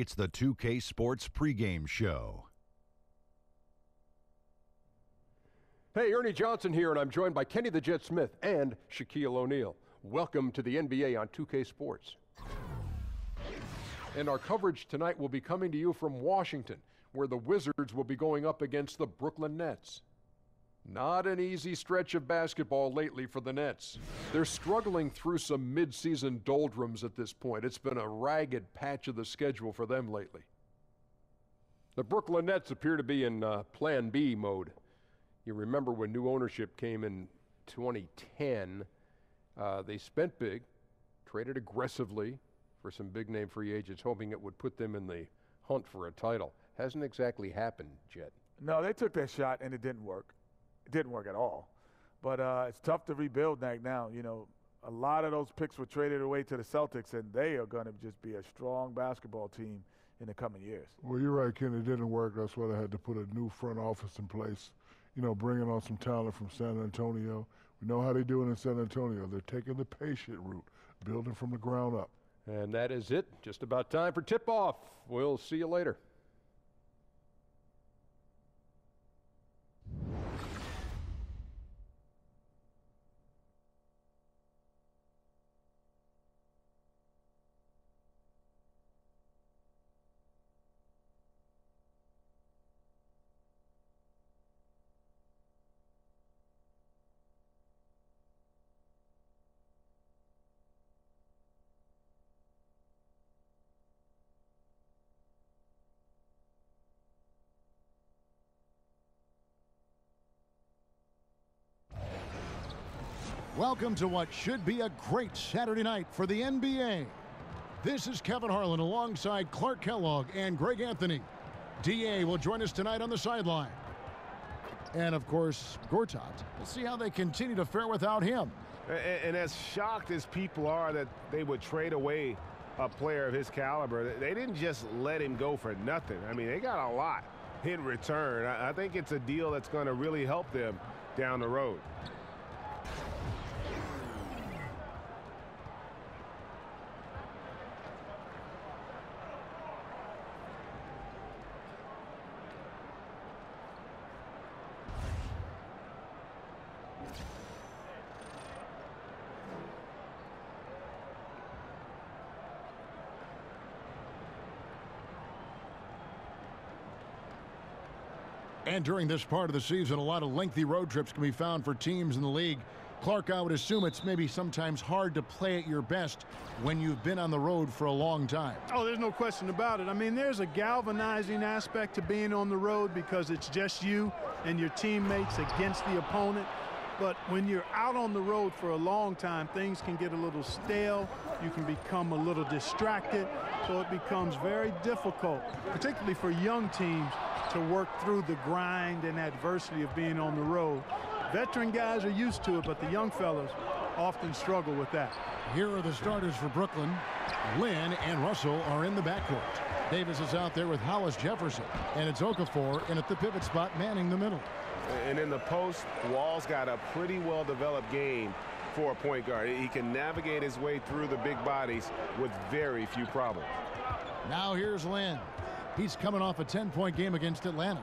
It's the 2K Sports pregame show. Hey, Ernie Johnson here, and I'm joined by Kenny the Jet Smith and Shaquille O'Neal. Welcome to the NBA on 2K Sports. And our coverage tonight will be coming to you from Washington, where the Wizards will be going up against the Brooklyn Nets. Not an easy stretch of basketball lately for the Nets. They're struggling through some mid-season doldrums at this point. It's been a ragged patch of the schedule for them lately. The Brooklyn Nets appear to be in Plan B mode. You remember when new ownership came in 2010, they spent big, traded aggressively for some big-name free agents, hoping it would put them in the hunt for a title. Hasn't exactly happened, Jet. No, they took that shot, and it didn't work. It didn't work at all. But it's tough to rebuild now. You know, a lot of those picks were traded away to the Celtics, and they are going to just be a strong basketball team in the coming years. Well, you're right, Ken. It didn't work. That's why they had to put a new front office in place, you know, bringing on some talent from San Antonio. We know how they do it in San Antonio. They're taking the patient route, building from the ground up. And that is it. Just about time for tip-off. We'll see you later. Welcome to what should be a great Saturday night for the NBA. This is Kevin Harlan alongside Clark Kellogg and Greg Anthony. DA will join us tonight on the sideline. And, of course, Gortat. We'll see how they continue to fare without him. And as shocked as people are that they would trade away a player of his caliber, they didn't just let him go for nothing. I mean, they got a lot in return. I think it's a deal that's going to really help them down the road. And during this part of the season, a lot of lengthy road trips can be found for teams in the league. Clark, I would assume it's maybe sometimes hard to play at your best when you've been on the road for a long time. Oh, there's no question about it. I mean, there's a galvanizing aspect to being on the road because it's just you and your teammates against the opponent. But when you're out on the road for a long time, things can get a little stale. You can become a little distracted. So it becomes very difficult, particularly for young teams, to work through the grind and adversity of being on the road. Veteran guys are used to it, but the young fellas often struggle with that. Here are the starters for Brooklyn. Lynn and Russell are in the backcourt. Davis is out there with Hollis Jefferson, and it's Okafor in at the pivot spot manning the middle. And in the post, Wall's got a pretty well-developed game for a point guard. He can navigate his way through the big bodies with very few problems. Now here's Lynn. He's coming off a 10-point game against Atlanta.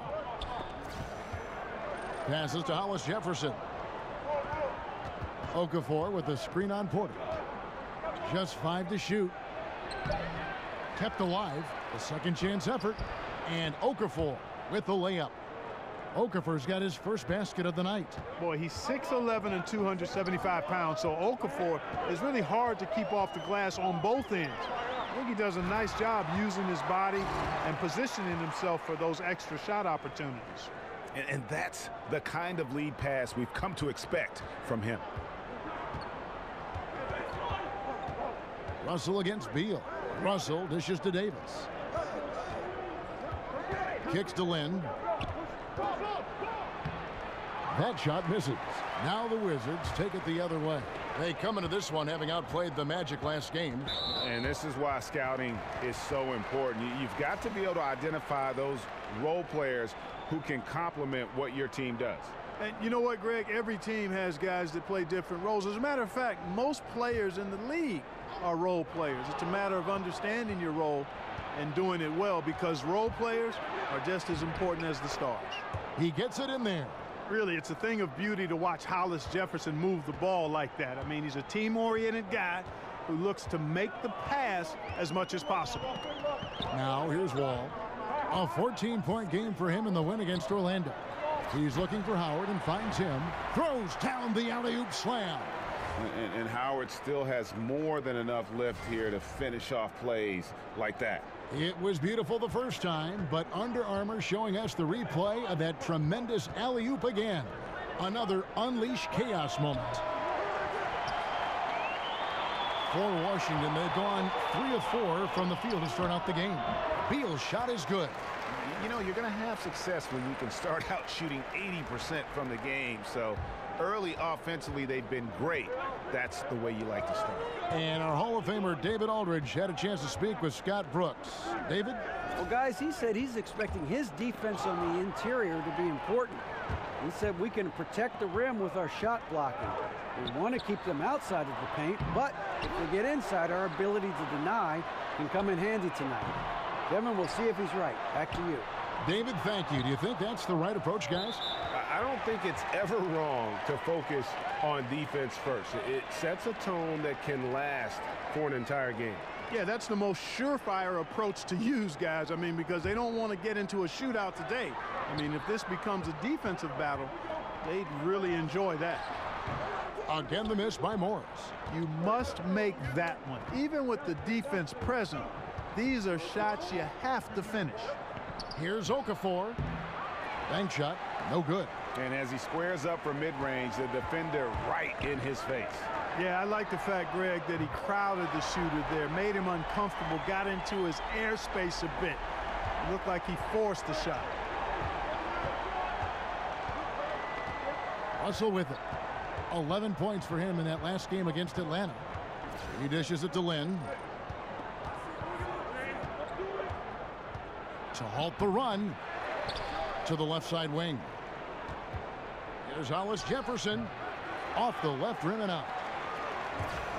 Passes to Hollis Jefferson. Okafor with the screen on Porter. Just 5 to shoot. Kept alive. The second chance effort. And Okafor with the layup. Okafor's got his first basket of the night. Boy, he's 6'11" and 275 pounds, so Okafor is really hard to keep off the glass on both ends. I think he does a nice job using his body and positioning himself for those extra shot opportunities. And that's the kind of lead pass we've come to expect from him. Russell against Beal. Russell dishes to Davis. Kicks to Lynn. That shot misses. Now the Wizards take it the other way. They come into this one having outplayed the Magic last game. And this is why scouting is so important. You've got to be able to identify those role players who can complement what your team does. And you know what, Greg? Every team has guys that play different roles. As a matter of fact, most players in the league are role players. It's a matter of understanding your role and doing it well, because role players are just as important as the stars. He gets it in there. Really, it's a thing of beauty to watch Hollis Jefferson move the ball like that. I mean, he's a team-oriented guy who looks to make the pass as much as possible. Now here's Wall. A 14-point game for him in the win against Orlando. He's looking for Howard and finds him. Throws down the alley-oop slam. And Howard still has more than enough lift here to finish off plays like that. It was beautiful the first time, but Under Armour showing us the replay of that tremendous alley-oop again. Another unleash chaos moment. For Washington, they've gone 3 of 4 from the field to start out the game. Beal's shot is good. You know, you're going to have success when you can start out shooting 80% from the game. So early offensively, they've been great. That's the way you like to start. And our Hall of Famer David Aldridge had a chance to speak with Scott Brooks. David? Well, guys, he said he's expecting his defense on the interior to be important. He said we can protect the rim with our shot blocking. We want to keep them outside of the paint, but if they get inside, our ability to deny can come in handy tonight. Kevin, we'll see if he's right. Back to you. David, thank you. Do you think that's the right approach, guys? I don't think it's ever wrong to focus on defense first. It sets a tone that can last for an entire game. Yeah, that's the most surefire approach to use, guys. I mean, because they don't want to get into a shootout today. I mean, if this becomes a defensive battle, they'd really enjoy that. Again, the miss by Morris. You must make that one. Even with the defense present, these are shots you have to finish. Here's Okafor. Bank shot, no good. And as he squares up for mid-range, the defender right in his face. Yeah, I like the fact, Greg, that he crowded the shooter there, made him uncomfortable, got into his airspace a bit. It looked like he forced the shot. Russell with it. 11 points for him in that last game against Atlanta. He dishes it to Lynn. To halt the run to the left side wing. Here's Hollis Jefferson off the left rim and out.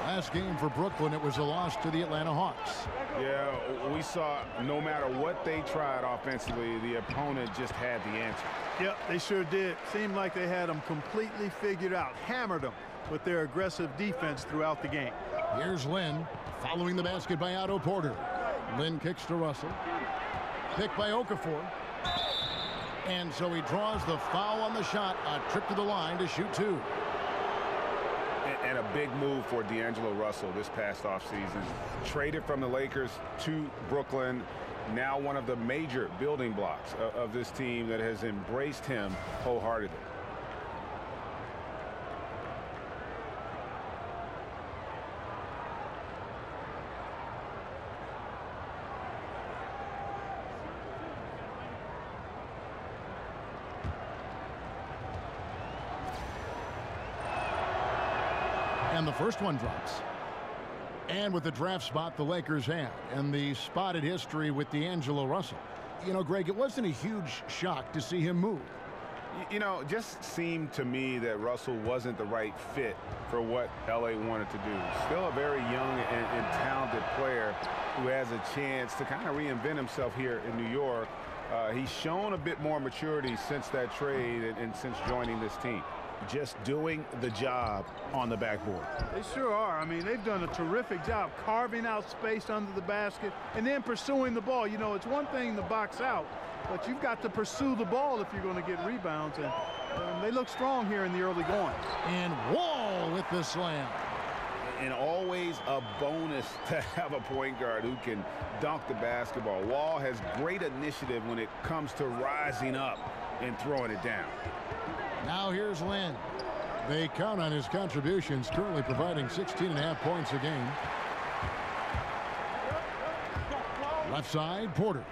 Last game for Brooklyn, it was a loss to the Atlanta Hawks. Yeah, we saw no matter what they tried offensively, the opponent just had the answer. Yep, they sure did. Seemed like they had them completely figured out, hammered them with their aggressive defense throughout the game. Here's Lynn following the basket by Otto Porter. Lynn kicks to Russell. Picked by Okafor. And so he draws the foul on the shot. A trip to the line to shoot 2. And a big move for D'Angelo Russell this past offseason. Traded from the Lakers to Brooklyn. Now one of the major building blocks of this team that has embraced him wholeheartedly. And the first one drops. And with the draft spot the Lakers had and the spotted history with D'Angelo Russell. You know, Greg, it wasn't a huge shock to see him move. You know, it just seemed to me that Russell wasn't the right fit for what LA wanted to do. Still a very young and talented player who has a chance to kind of reinvent himself here in New York. He's shown a bit more maturity since that trade and since joining this team. Just doing the job on the backboard. They sure are. I mean, they've done a terrific job carving out space under the basket and then pursuing the ball. You know, it's one thing to box out, but you've got to pursue the ball if you're going to get rebounds. And they look strong here in the early going. And Wall with the slam. And always a bonus to have a point guard who can dunk the basketball. Wall has great initiative when it comes to rising up and throwing it down. Now here's Lynn. They count on his contributions, currently providing 16.5 points a game. Left side, Porter.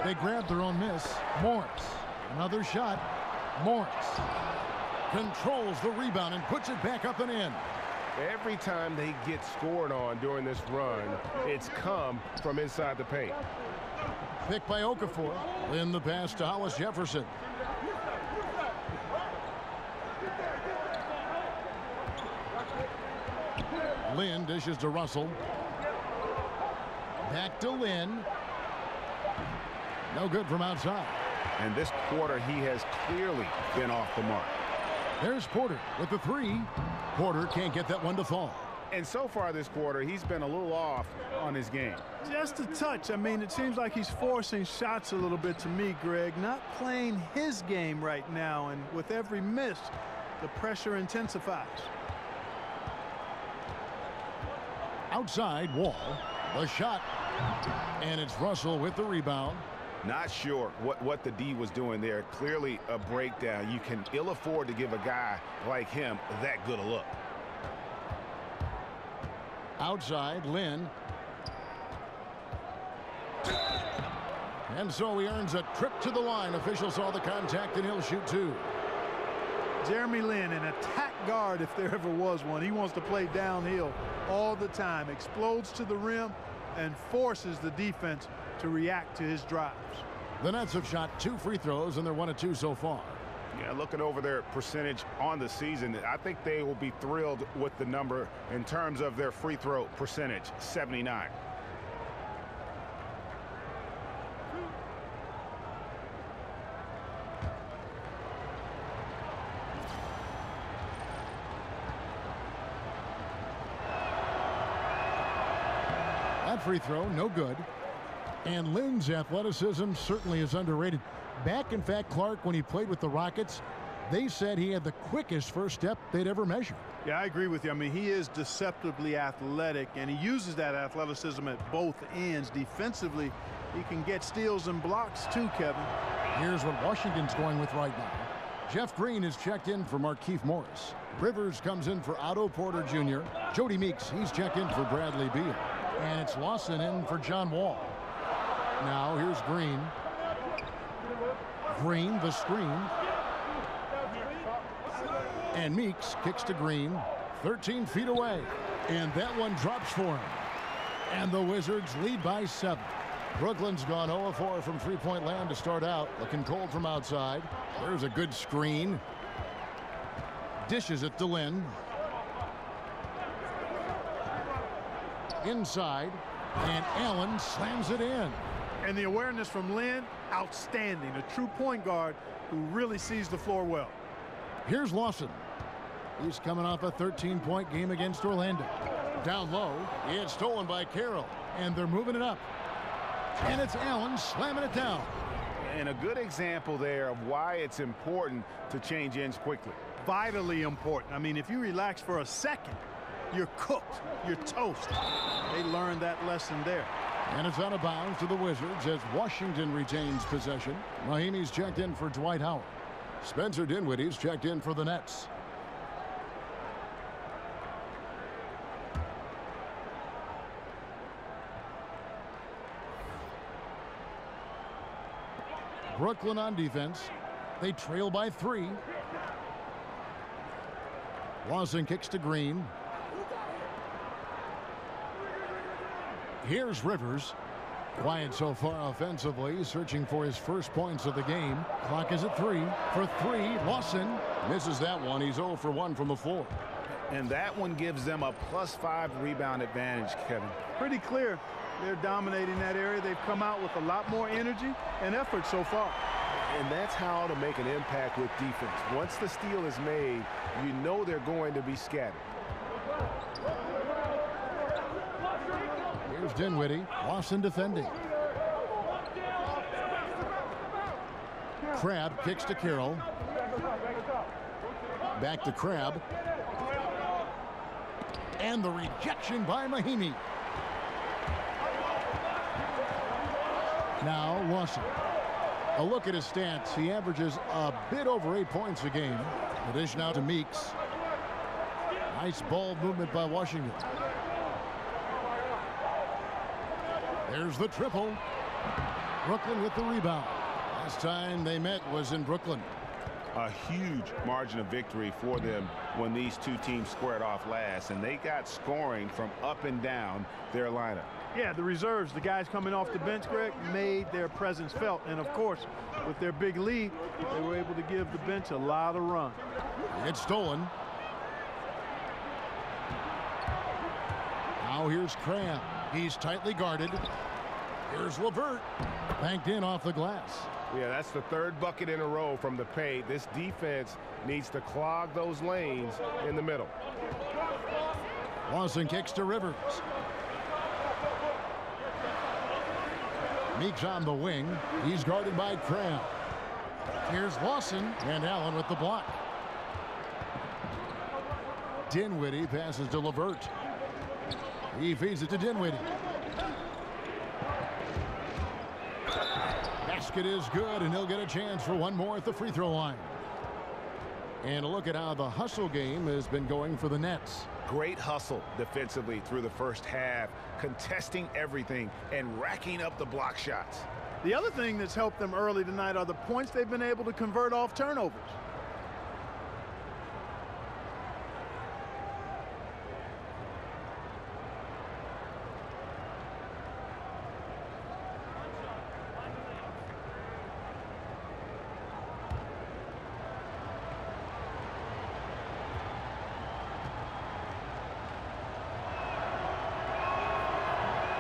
They grab their own miss. Morris. Another shot. Morris controls the rebound and puts it back up and in. Every time they get scored on during this run, it's come from inside the paint. Picked by Okafor. Lynn the pass to Hollis Jefferson. Lynn dishes to Russell. Back to Lynn. No good from outside. And this quarter, he has clearly been off the mark. There's Porter with the three. Porter can't get that one to fall. And so far this quarter, he's been a little off on his game. Just a touch. I mean, it seems like he's forcing shots a little bit to me, Greg. Not playing his game right now, and with every miss, the pressure intensifies. Outside, Wall. The shot. And it's Russell with the rebound. Not sure what the D was doing there. Clearly a breakdown. You can ill afford to give a guy like him that good a look. Outside, Lynn. And so he earns a trip to the line. Official saw the contact, and he'll shoot two. Jeremy Lin, an attack guard if there ever was one. He wants to play downhill all the time. Explodes to the rim and forces the defense to react to his drives. The Nets have shot 2 free throws, and they're 1 of 2 so far. Yeah, looking over their percentage on the season, I think they will be thrilled with the number in terms of their free throw percentage, 79. That free throw, no good. And Lynn's athleticism certainly is underrated. Back, in fact, Clark, when he played with the Rockets, they said he had the quickest first step they'd ever measured. Yeah, I agree with you. I mean, he is deceptively athletic, and he uses that athleticism at both ends. Defensively, he can get steals and blocks too, Kevin. Here's what Washington's going with right now. Jeff Green is checked in for Markieff Morris. Rivers comes in for Otto Porter Jr. Jody Meeks, he's checked in for Bradley Beal. And it's Lawson in for John Wall. Now here's Green. Green, the screen. And Meeks kicks to Green, 13 feet away. And that one drops for him. And the Wizards lead by 7. Brooklyn's gone 0-4 from three-point land to start out. Looking cold from outside. There's a good screen. Dishes it to Lynn. Inside. And Allen slams it in. And the awareness from Lynn, outstanding. A true point guard who really sees the floor well. Here's Lawson. He's coming off a 13-point game against Orlando. Down low, it's stolen by Carroll, and they're moving it up. And it's Allen slamming it down. And a good example there of why it's important to change ends quickly. Vitally important. I mean, if you relax for a second, you're cooked. You're toast. They learned that lesson there. And it's out of bounds to the Wizards as Washington retains possession. Mahinmi's checked in for Dwight Howard. Spencer Dinwiddie's checked in for the Nets. Brooklyn on defense. They trail by 3. Lawson kicks to Green. Here's Rivers. Quiet so far offensively, searching for his first points of the game. Clock is at 3. For 3, Lawson misses that one. He's 0 for 1 from the floor. And that one gives them a +5 rebound advantage, Kevin. Pretty clear. They're dominating that area. They've come out with a lot more energy and effort so far. And that's how to make an impact with defense. Once the steal is made, you know they're going to be scattered. Here's Dinwiddie. Lawson defending. Crabbe kicks to Carroll. Back to Crabbe. And the rejection by Mahinmi. Now Lawson. A look at his stats. He averages a bit over 8 points a game. The dish now to Meeks. Nice ball movement by Washington. There's the triple. Brooklyn with the rebound. Last time they met was in Brooklyn. A huge margin of victory for them when these two teams squared off last, and they got scoring from up and down their lineup. Yeah, the reserves, the guys coming off the bench, Greg, made their presence felt. And, of course, with their big lead, they were able to give the bench a lot of run. It's stolen. Now here's Crabbe. He's tightly guarded. Here's LeVert. Banked in off the glass. Yeah, that's the third bucket in a row from the paint. This defense needs to clog those lanes in the middle. Lawson kicks to Rivers. Meeks on the wing. He's guarded by Cram. Here's Lawson, and Allen with the block. Dinwiddie passes to LeVert. He feeds it to Dinwiddie. Basket is good, and he'll get a chance for one more at the free throw line. And a look at how the hustle game has been going for the Nets. Great hustle defensively through the first half, contesting everything and racking up the block shots. The other thing that's helped them early tonight are the points they've been able to convert off turnovers.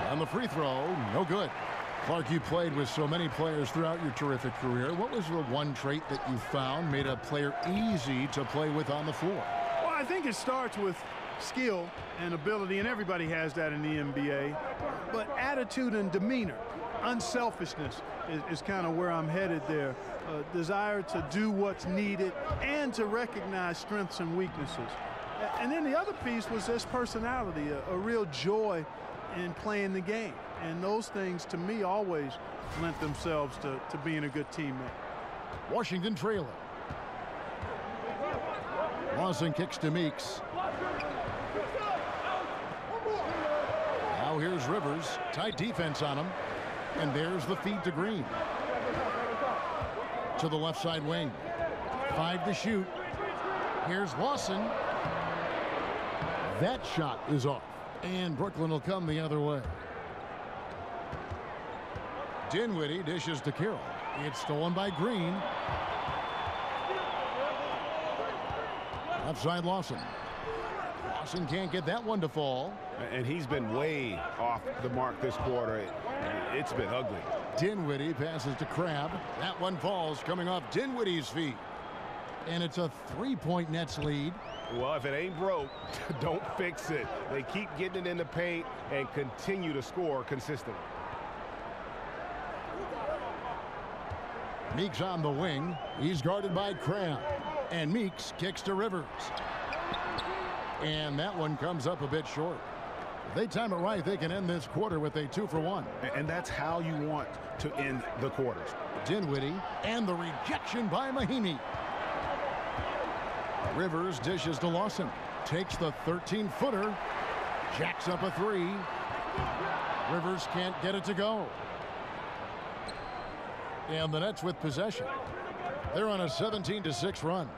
On the free throw, no good. Clark, you played with so many players throughout your terrific career. What was the one trait that you found made a player easy to play with on the floor? Well, I think it starts with skill and ability, and everybody has that in the NBA. But attitude and demeanor, unselfishness is kind of where I'm headed there. Desire to do what's needed and to recognize strengths and weaknesses. And then the other piece was this personality, a real joy in playing the game. And those things, to me, always lent themselves to being a good teammate. Washington trailing. Lawson kicks to Meeks. Now here's Rivers. Tight defense on him. And there's the feed to Green. To the left side wing. 5 to shoot. Here's Lawson. That shot is off. And Brooklyn will come the other way. Dinwiddie dishes to Carroll. It's stolen by Green. Left side Lawson. Lawson can't get that one to fall. And he's been way off the mark this quarter. It's been ugly. Dinwiddie passes to Crabbe. That one falls, coming off Dinwiddie's feet. And it's a 3-point Nets lead. Well, if it ain't broke, don't fix it. They keep getting it in the paint and continue to score consistently. Meeks on the wing. He's guarded by Cram. And Meeks kicks to Rivers. And that one comes up a bit short. If they time it right, they can end this quarter with a 2-for-1. And that's how you want to end the quarters. Dinwiddie and the rejection by Mahinmi. Rivers dishes to Lawson. Takes the 13-footer. Jacks up a 3. Rivers can't get it to go. And the Nets with possession. They're on a 17-6 run.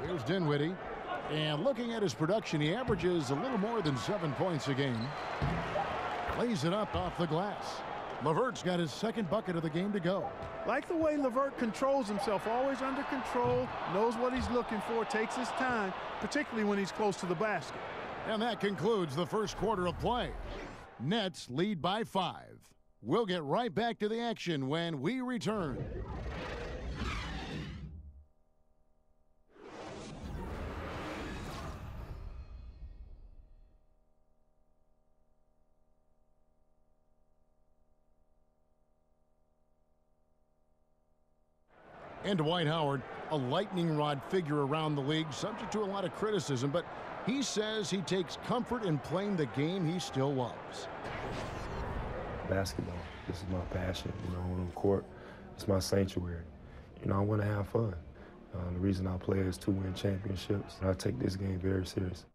Here's Dinwiddie. And looking at his production, he averages a little more than 7 points a game. Lays it up off the glass. LeVert's got his second bucket of the game to go. Like the way LeVert controls himself, always under control, knows what he's looking for, takes his time, particularly when he's close to the basket. And that concludes the first quarter of play. Nets lead by 5. We'll get right back to the action when we return. And Dwight Howard, a lightning rod figure around the league, subject to a lot of criticism, but he says he takes comfort in playing the game he still loves. Basketball, this is my passion, on the court, it's my sanctuary. I want to have fun. The reason I play is to win championships. I take this game very serious.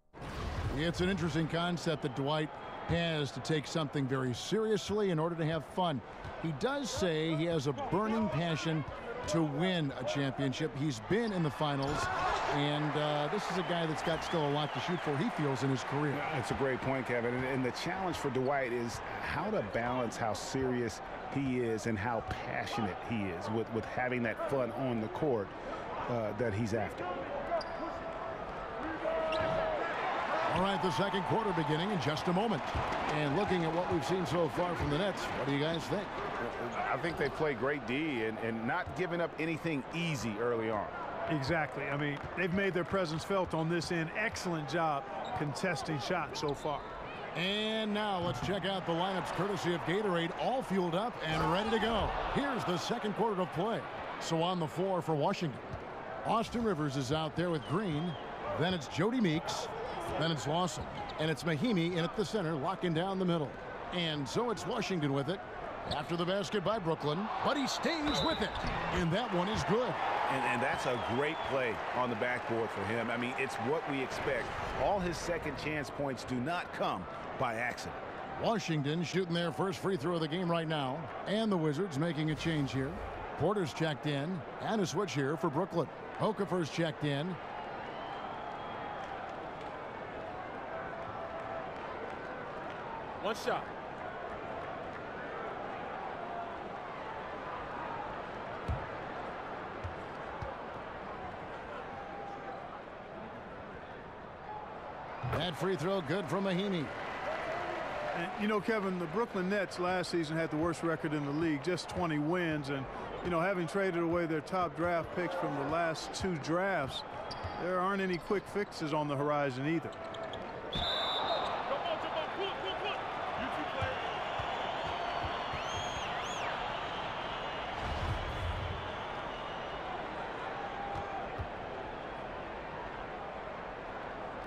It's an interesting concept that Dwight has to take something very seriously in order to have fun. He does say he has a burning passion to win a championship. He's been in the finals, and this is a guy that's got still a lot to shoot for, he feels, in his career. That's a great point, Kevin. And the challenge for Dwight is how to balance how serious he is and how passionate he is with having that fun on the court that he's after. All right, the second quarter beginning in just a moment. And looking at what we've seen so far from the Nets, what do you guys think? I think they play great D and not giving up anything easy early on. Exactly. I mean, they've made their presence felt on this end. Excellent job contesting shots so far. And now let's check out the lineups courtesy of Gatorade, all fueled up and ready to go. Here's the second quarter of play. So on the floor for Washington, Austin Rivers is out there with Green. Then it's Jody Meeks. Then it's Lawson. And it's Mahimi in at the center, locking down the middle. And so it's Washington with it. After the basket by Brooklyn, but he stays with it. And that one is good. And that's a great play on the backboard for him. I mean, it's what we expect. All his second chance points do not come by accident. Washington shooting their first free throw of the game right now. And the Wizards making a change here. Porter's checked in. And a switch here for Brooklyn. Okafor's checked in. One shot. That free throw good from Mahimi. And, you know, Kevin, the Brooklyn Nets last season had the worst record in the league, just 20 wins. And, you know, having traded away their top draft picks from the last 2 drafts, there aren't any quick fixes on the horizon either.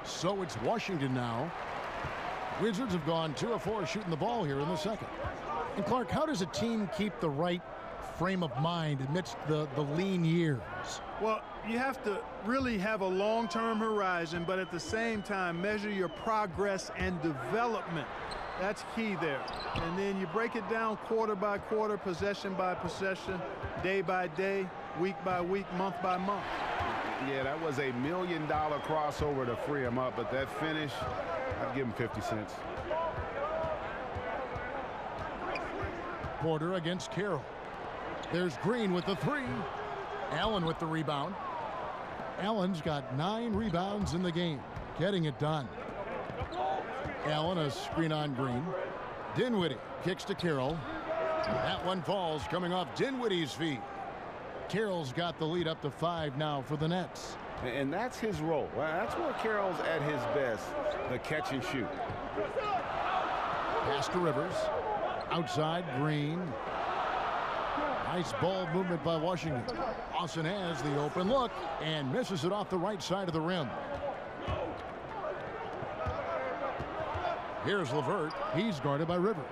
So it's Washington now. Wizards have gone 2 of 4 shooting the ball here in the second. And Clark, how does a team keep the right frame of mind amidst the lean years? Well, you have to really have a long-term horizon, but at the same time measure your progress and development. That's key there. And then you break it down quarter by quarter, possession by possession, day by day, week by week, month by month. Yeah, that was $1 million crossover to free him up, but that finish, I'd give him 50 cents. Porter against Carroll. There's Green with the 3. Allen with the rebound. Allen's got 9 rebounds in the game, getting it done. Allen a screen on Green. Dinwiddie kicks to Carroll. That one falls coming off Dinwiddie's feet. Carroll's got the lead up to 5 now for the Nets. And that's his role. Well, that's where Carroll's at his best, the catch and shoot. Pass to Rivers. Outside, Green. Nice ball movement by Washington. Lawson has the open look and misses it off the right side of the rim. Here's LeVert. He's guarded by Rivers.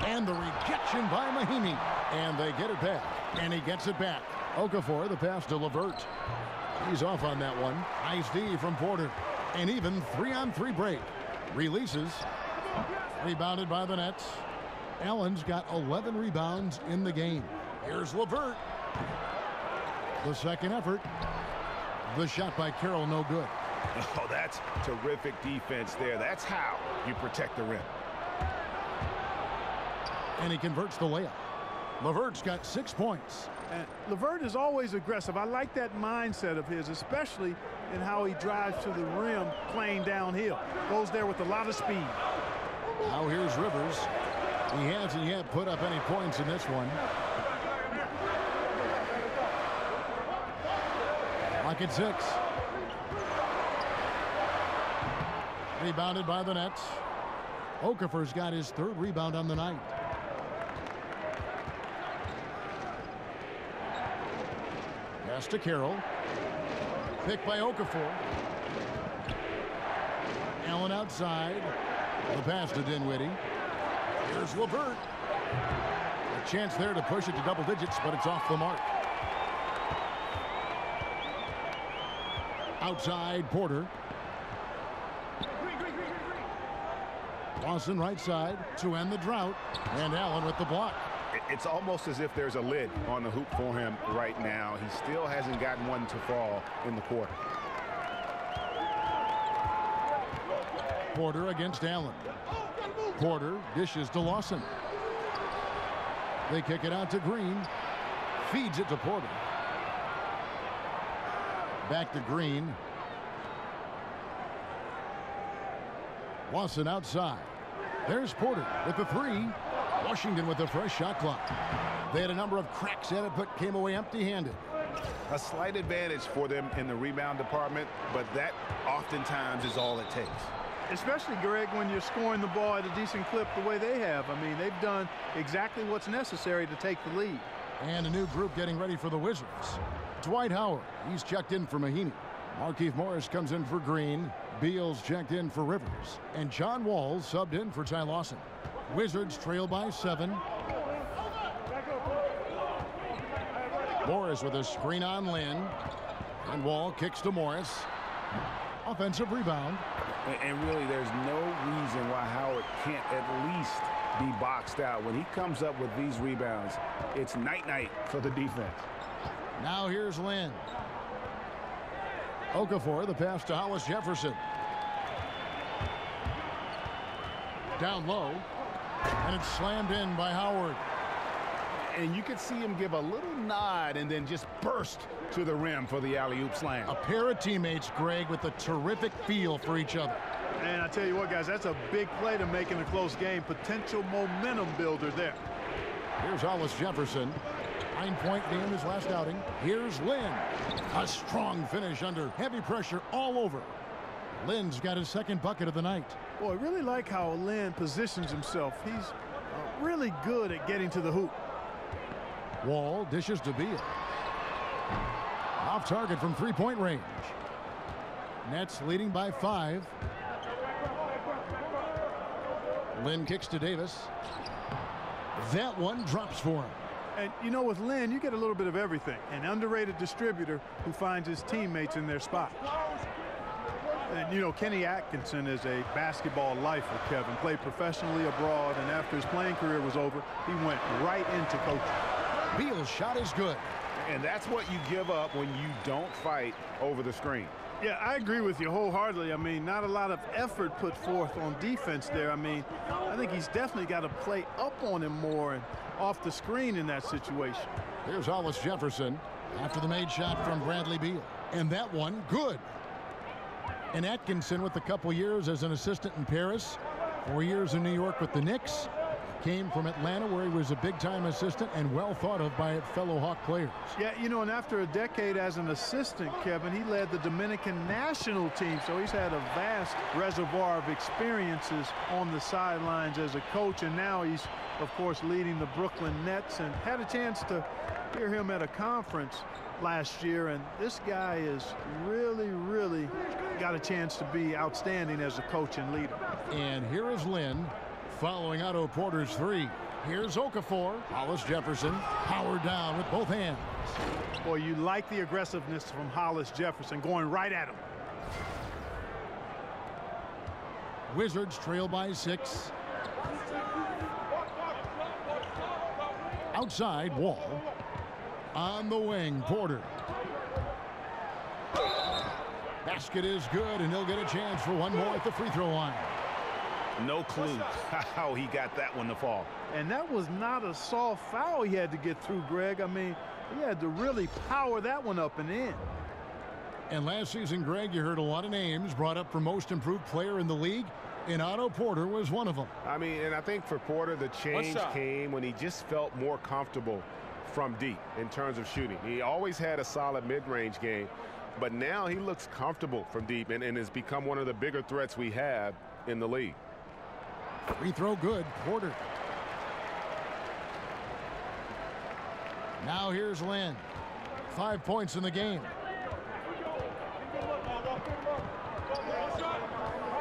And the rejection by Mahimi. And they get it back. And he gets it back. Okafor, the pass to LeVert. He's off on that one. Nice D from Porter. And even 3-on-3 break. Releases. Rebounded by the Nets. Allen's got 11 rebounds in the game. Here's LeVert. The second effort. The shot by Carroll, no good. Oh, that's terrific defense there. That's how you protect the rim. And he converts the layup. LeVert's got 6 points. And LeVert is always aggressive. I like that mindset of his, especially in how he drives to the rim playing downhill. Goes there with a lot of speed. Now here's Rivers. He hasn't yet put up any points in this one. Lock at 6. Rebounded by the Nets. Okafor's got his 3rd rebound on the night. Pass to Carroll. Picked by Okafor. Allen outside. The pass to Dinwiddie. Here's LeVert. A chance there to push it to double digits, but it's off the mark. Outside, Porter. Lawson right side to end the drought. And Allen with the block. It's almost as if there's a lid on the hoop for him right now. He still hasn't gotten one to fall in the quarter. Porter against Allen. Porter dishes to Lawson. They kick it out to Green. Feeds it to Porter. Back to Green. Lawson outside. There's Porter with the three. Washington with a fresh shot clock. They had a number of cracks at it, but came away empty-handed. A slight advantage for them in the rebound department, but that oftentimes is all it takes. Especially, Greg, when you're scoring the ball at a decent clip the way they have. I mean, they've done exactly what's necessary to take the lead. And a new group getting ready for the Wizards. Dwight Howard, he's checked in for Mahinmi. Markieff Morris comes in for Green. Beals checked in for Rivers. And John Wall subbed in for Ty Lawson. Wizards trail by 7. Morris with a screen on Lynn. And Wall kicks to Morris. Offensive rebound. And really, there's no reason why Howard can't at least be boxed out. When he comes up with these rebounds, it's night-night for the defense. Now here's Lynn. Okafor, the pass to Hollis Jefferson. Down low. And it's slammed in by Howard. And you could see him give a little nod and then just burst to the rim for the alley-oop slam. A pair of teammates, Greg, with a terrific feel for each other. And I tell you what, guys, that's a big play to make in a close game. Potential momentum builder there. Here's Hollis Jefferson. 9-point game his last outing. Here's Lynn. A strong finish under heavy pressure all over. Lynn's got his second bucket of the night. Boy, I really like how Lynn positions himself. He's really good at getting to the hoop. Wall dishes to Beal. Off target from three-point range. Nets leading by 5. Lynn kicks to Davis. That one drops for him. And, you know, with Lynn, you get a little bit of everything. An underrated distributor who finds his teammates in their spot. And, you know, Kenny Atkinson is a basketball lifer, Kevin. Played professionally abroad, and after his playing career was over, he went right into coaching. Beal's shot is good. And that's what you give up when you don't fight over the screen. Yeah, I agree with you wholeheartedly. I mean, not a lot of effort put forth on defense there. I mean, I think he's definitely got to play up on him more and off the screen in that situation. Here's Hollis Jefferson after the made shot from Bradley Beal. And that one, good. And Atkinson with a couple years as an assistant in Paris, 4 years in New York with the Knicks. Came from Atlanta, where he was a big-time assistant and well thought of by fellow Hawk players. Yeah, you know, and after a decade as an assistant, Kevin, he led the Dominican national team, so he's had a vast reservoir of experiences on the sidelines as a coach, and now he's, of course, leading the Brooklyn Nets, and had a chance to hear him at a conference last year, and this guy is really got a chance to be outstanding as a coach and leader. And here is Lynn. Following Otto Porter's three. Here's Okafor. Hollis Jefferson. Howard down with both hands. Boy, you like the aggressiveness from Hollis Jefferson going right at him. Wizards trail by 6. Outside, Wall. On the wing, Porter. Basket is good, and he'll get a chance for one more at the free throw line. No clue how he got that one to fall. And that was not a soft foul he had to get through, Greg. I mean, he had to really power that one up and in. And last season, Greg, you heard a lot of names brought up for most improved player in the league, and Otto Porter was one of them. I mean, and I think for Porter, the change came when he just felt more comfortable from deep in terms of shooting. He always had a solid mid-range game, but now he looks comfortable from deep and has become one of the bigger threats we have in the league. Free throw good, Porter. Now here's Lynn. 5 points in the game.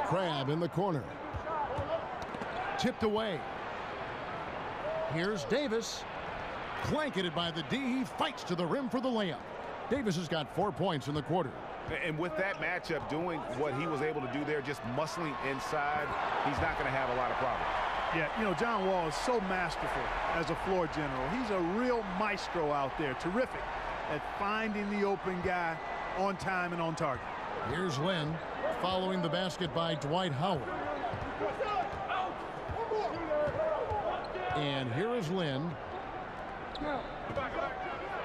Crab in the corner. Tipped away. Here's Davis. Blanketed by the D. He fights to the rim for the layup. Davis has got 4 points in the quarter. And with that matchup, doing what he was able to do there, just muscling inside, he's not going to have a lot of problems. Yeah, you know, John Wall is so masterful as a floor general. He's a real maestro out there, terrific at finding the open guy on time and on target. Here's Lynn following the basket by Dwight Howard. And here is Lynn.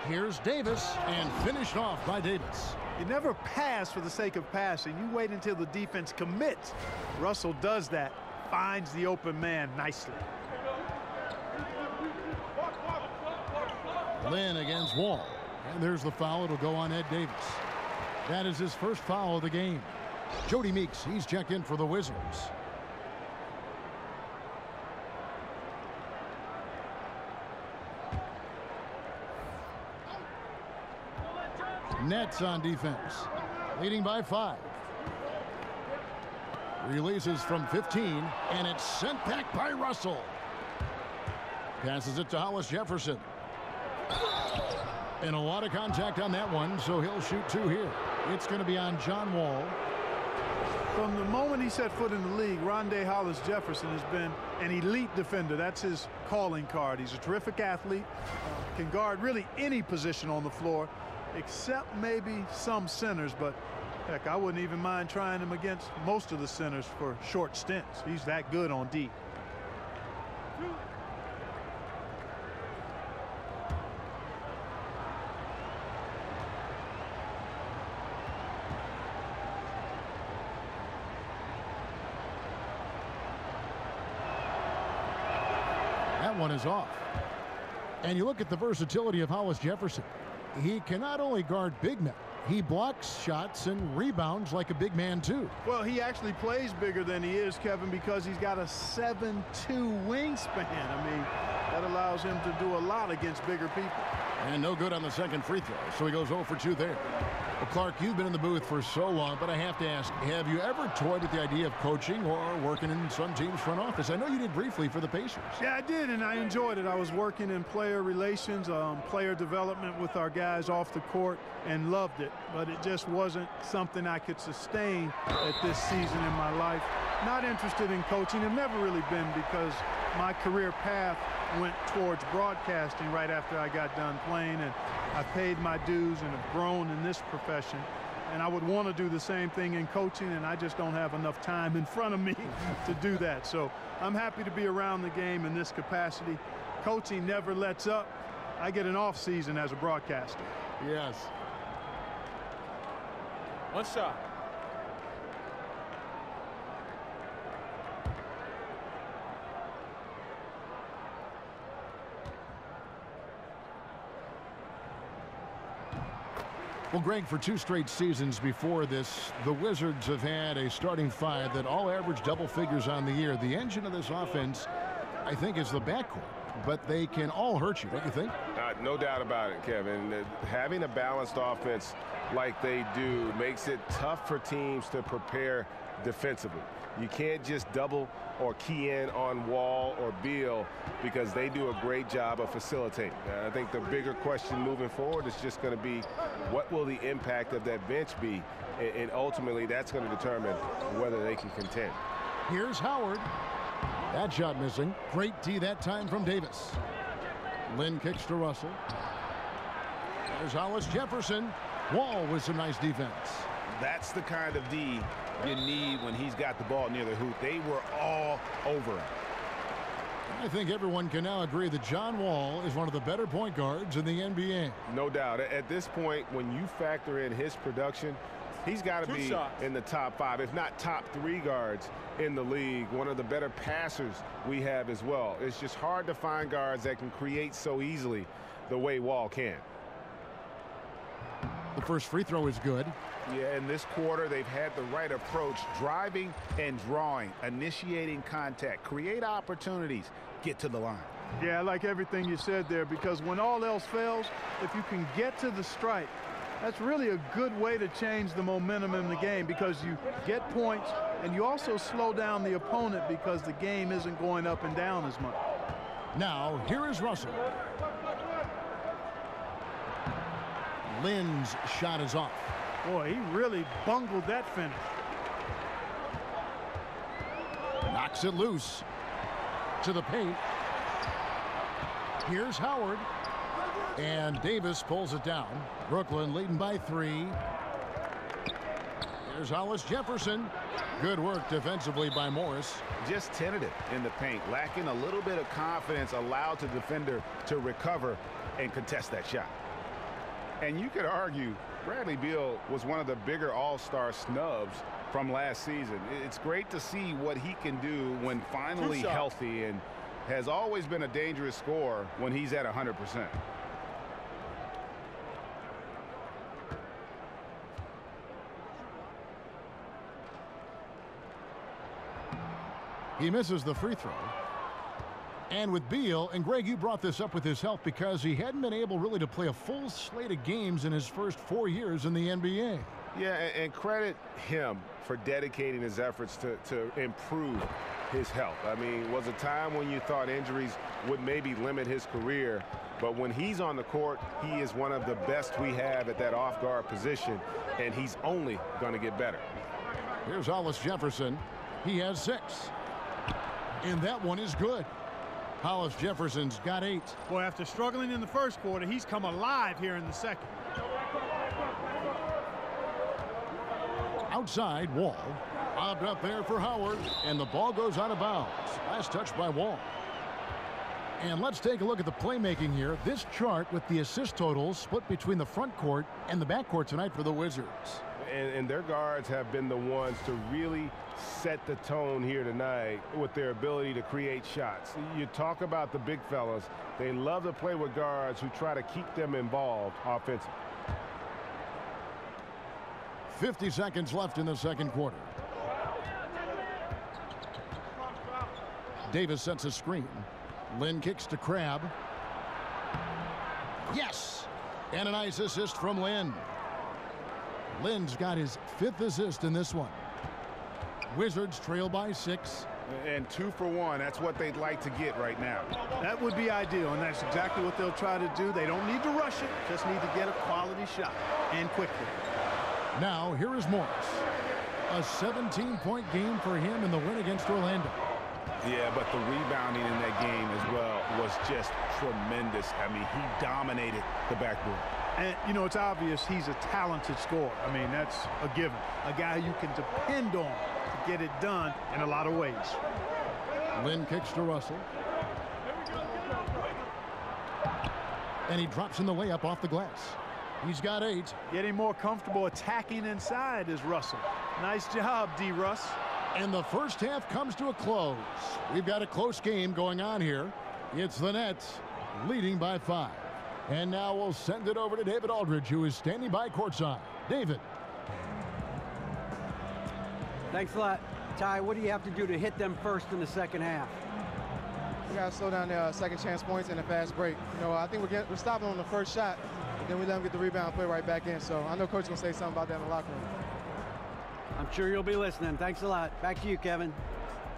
Here's Davis, and finished off by Davis. You never pass for the sake of passing. You wait until the defense commits. Russell does that, finds the open man nicely. Lynn against Wall. And there's the foul. It'll go on Ed Davis. That is his first foul of the game. Jody Meeks, he's checked in for the Wizards. Nets on defense, leading by 5. Releases from 15, and it's sent back by Russell. Passes it to Hollis Jefferson. And a lot of contact on that one, so he'll shoot 2 here. It's going to be on John Wall. From the moment he set foot in the league, Rondé Hollis Jefferson has been an elite defender. That's his calling card. He's a terrific athlete, can guard really any position on the floor, except maybe some centers. But heck, I wouldn't even mind trying him against most of the centers for short stints. He's that good on D. One is off. And you look at the versatility of Hollis Jefferson. He can not only guard big men, he blocks shots and rebounds like a big man too. Well, he actually plays bigger than he is, Kevin, because he's got a 7'2" wingspan. I mean, that allows him to do a lot against bigger people. And no good on the second free throw, so he goes 0 for 2 there. Well, Clark, you've been in the booth for so long, but I have to ask, have you ever toyed with the idea of coaching or working in some team's front office? I know you did briefly for the Pacers. Yeah, I did, and I enjoyed it. I was working in player relations, player development with our guys off the court, and loved it. But it just wasn't something I could sustain at this season in my life. Not interested in coaching. I've never really been, because my career path went towards broadcasting right after I got done playing, and I paid my dues and have grown in this profession. And I would want to do the same thing in coaching, and I just don't have enough time in front of me to do that. So I'm happy to be around the game in this capacity. Coaching never lets up. I get an off season as a broadcaster. Yes. One shot. Well, Greg, for 2 straight seasons before this, the Wizards have had a starting 5 that all average double figures on the year. The engine of this offense, I think, is the backcourt, but they can all hurt you, don't you think? No doubt about it, Kevin. Having a balanced offense like they do makes it tough for teams to prepare defensively. You can't just double or key in on Wall or Beal, because they do a great job of facilitating. I think the bigger question moving forward is just going to be, what will the impact of that bench be? And ultimately, that's going to determine whether they can contend. Here's Howard. That shot missing. Great D that time from Davis. Lynn kicks to Russell. There's Hollis Jefferson. Wall with some nice defense. That's the kind of D you need when he's got the ball near the hoop. They were all over him. I think everyone can now agree that John Wall is one of the better point guards in the NBA. No doubt. At this point, when you factor in his production, he's got to be in the top 5, if not top 3 guards in the league. One of the better passers we have as well. It's just hard to find guards that can create so easily the way Wall can. The first free throw is good. Yeah, in this quarter, they've had the right approach, driving and drawing, initiating contact, create opportunities, get to the line. Yeah, I like everything you said there, because when all else fails, if you can get to the stripe, that's really a good way to change the momentum in the game, because you get points and you also slow down the opponent because the game isn't going up and down as much. Now, here is Russell. Lynn's shot is off. Boy, he really bungled that finish. Knocks it loose to the paint. Here's Howard. And Davis pulls it down. Brooklyn leading by 3. There's Hollis Jefferson. Good work defensively by Morris. Just tentative in the paint, lacking a little bit of confidence, allowed the defender to recover and contest that shot. And you could argue Bradley Beal was one of the bigger all-star snubs from last season. It's great to see what he can do when finally healthy, and has always been a dangerous scorer when he's at 100%. He misses the free throw. And with Beal, and Greg, you brought this up with his health because he hadn't been able really to play a full slate of games in his first 4 years in the NBA. Yeah, and credit him for dedicating his efforts to improve his health. I mean, was a time when you thought injuries would maybe limit his career, but when he's on the court, he is one of the best we have at that off-guard position, and he's only going to get better. Here's Hollis Jefferson. He has 6. And that one is good. Hollis Jefferson's got 8. Boy, after struggling in the first quarter, he's come alive here in the second. Outside, Wall. Bobbed up there for Howard, and the ball goes out of bounds. Last touch by Wall. And let's take a look at the playmaking here. This chart with the assist totals split between the front court and the back court tonight for the Wizards. And their guards have been the ones to really set the tone here tonight with their ability to create shots. You talk about the big fellas. They love to play with guards who try to keep them involved offensively. 50 seconds left in the second quarter. Davis sets a screen. Lynn kicks to Crabbe. Yes! And a nice assist from Lynn. Lynn's got his 5th assist in this one. Wizards trail by 6. And 2 for 1. That's what they'd like to get right now. That would be ideal, and that's exactly what they'll try to do. They don't need to rush it, just need to get a quality shot, and quickly. Now, here is Morris. A 17-point game for him in the win against Orlando. Yeah, but the rebounding in that game as well was just tremendous. I mean, he dominated the backboard. And, you know, it's obvious he's a talented scorer. I mean, that's a given. A guy you can depend on to get it done in a lot of ways. Lynn kicks to Russell. And he drops in the layup off the glass. He's got 8. Getting more comfortable attacking inside is Russell. Nice job, D-Russ. And the first half comes to a close. We've got a close game going on here. It's the Nets leading by 5. And now we'll send it over to David Aldridge, who is standing by courtside. David. Thanks a lot. Ty, what do you have to do to hit them first in the second half? We got to slow down their second chance points and a fast break. You know, I think we're stopping on the first shot, then we let them get the rebound and play right back in. So I know Coach is going to say something about that in the locker room. I'm sure you'll be listening. Thanks a lot. Back to you, Kevin.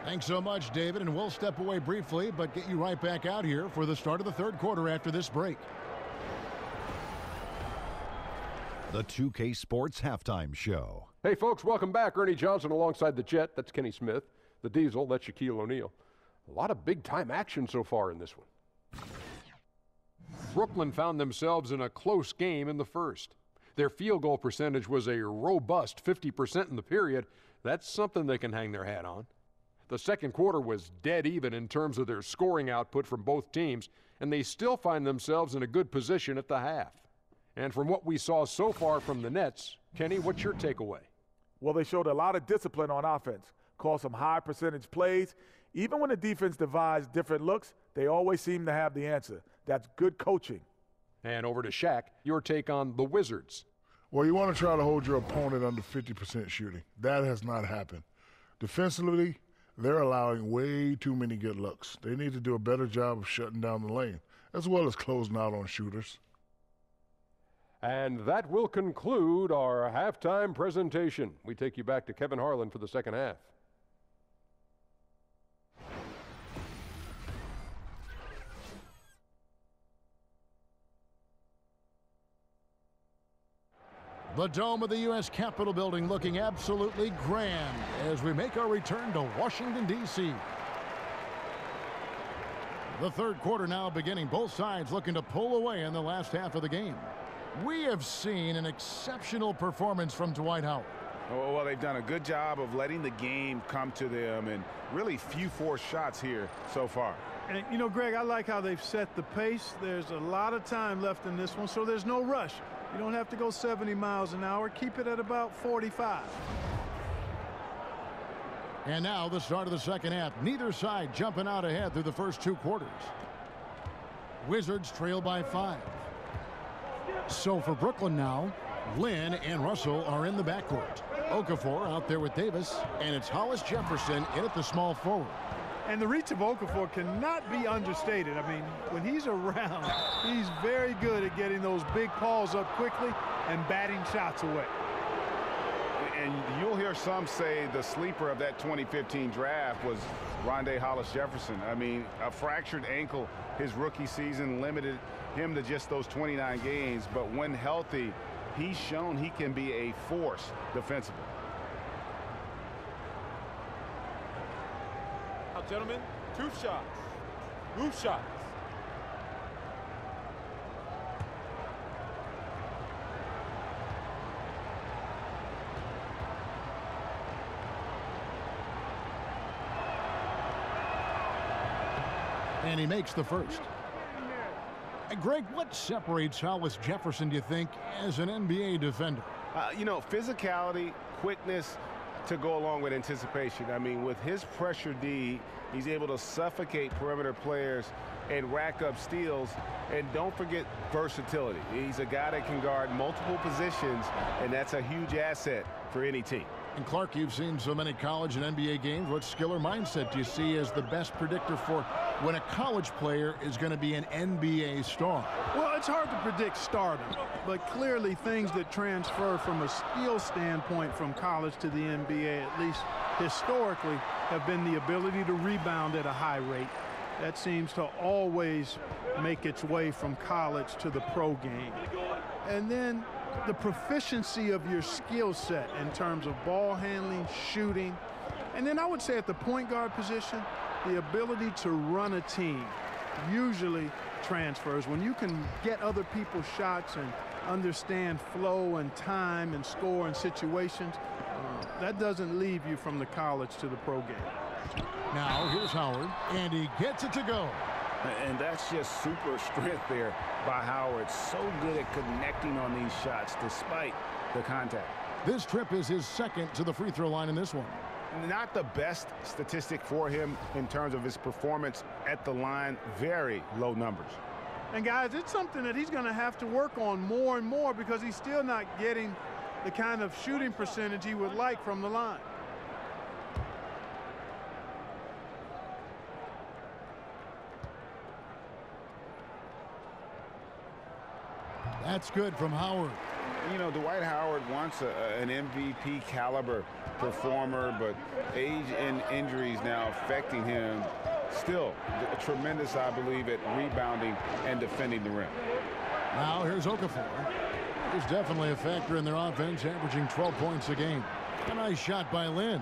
Thanks so much, David, and we'll step away briefly, but get you right back out here for the start of the third quarter after this break. The 2K Sports Halftime Show. Hey, folks, welcome back. Ernie Johnson alongside the Jet. That's Kenny Smith. The Diesel, that's Shaquille O'Neal. A lot of big-time action so far in this one. Brooklyn found themselves in a close game in the first. Their field goal percentage was a robust 50% in the period. That's something they can hang their hat on. The second quarter was dead even in terms of their scoring output from both teams, and they still find themselves in a good position at the half. And from what we saw so far from the Nets, Kenny, what's your takeaway? Well, they showed a lot of discipline on offense, called some high percentage plays. Even when the defense devised different looks, they always seem to have the answer. That's good coaching. And over to Shaq, your take on the Wizards. Well, you want to try to hold your opponent under 50% shooting. That has not happened. Defensively, they're allowing way too many good looks. They need to do a better job of shutting down the lane, as well as closing out on shooters. And that will conclude our halftime presentation. We take you back to Kevin Harlan for the second half. The dome of the U.S. Capitol building looking absolutely grand as we make our return to Washington, D.C. The third quarter now beginning. Both sides looking to pull away in the last half of the game. We have seen an exceptional performance from Dwight Howard. Well, they've done a good job of letting the game come to them, and really few forced shots here so far. And, you know, Greg, I like how they've set the pace. There's a lot of time left in this one, so there's no rush. You don't have to go 70 miles an hour. Keep it at about 45. And now the start of the second half. Neither side jumping out ahead through the first 2 quarters. Wizards trail by 5. So for Brooklyn now, Lynn and Russell are in the backcourt. Okafor out there with Davis, and it's Hollis Jefferson in at the small forward. And the reach of Okafor cannot be understated. I mean, when he's around, he's very good at getting those big calls up quickly and batting shots away. And you'll hear some say the sleeper of that 2015 draft was Rondé Hollis Jefferson. I mean, a fractured ankle his rookie season limited him to just those 29 games. But when healthy, he's shown he can be a force defensively. Now, gentlemen, 2 shots. Move shots. And he makes the first. Greg, what separates Hollis Jefferson, do you think, as an NBA defender? You know, physicality, quickness to go along with anticipation. I mean, with his pressure D, he's able to suffocate perimeter players and rack up steals. And don't forget versatility. He's a guy that can guard multiple positions, and that's a huge asset for any team. And Clark, you've seen so many college and NBA games. What skill or mindset do you see as the best predictor for when a college player is going to be an NBA star? Well, it's hard to predict stardom, but clearly things that transfer from a skill standpoint from college to the NBA, at least historically, have been the ability to rebound at a high rate. That seems to always make its way from college to the pro game. And then the proficiency of your skill set in terms of ball handling, shooting, and then I would say at the point guard position, the ability to run a team usually transfers. When you can get other people's shots and understand flow and time and score and situations, that doesn't leave you from the college to the pro game. Now here's Howard, and he gets it to go. And that's just super strength there by Howard. So good at connecting on these shots despite the contact. This trip is his second to the free throw line in this one. Not the best statistic for him in terms of his performance at the line. Very low numbers. And guys, it's something that he's going to have to work on more and more because he's still not getting the kind of shooting percentage he would like from the line. That's good from Howard. You know, Dwight Howard wants an MVP caliber performer, but age and injuries now affecting him. Still tremendous, I believe, at rebounding and defending the rim. Now here's Okafor. He's definitely a factor in their offense, averaging 12 points a game. A nice shot by Lynn.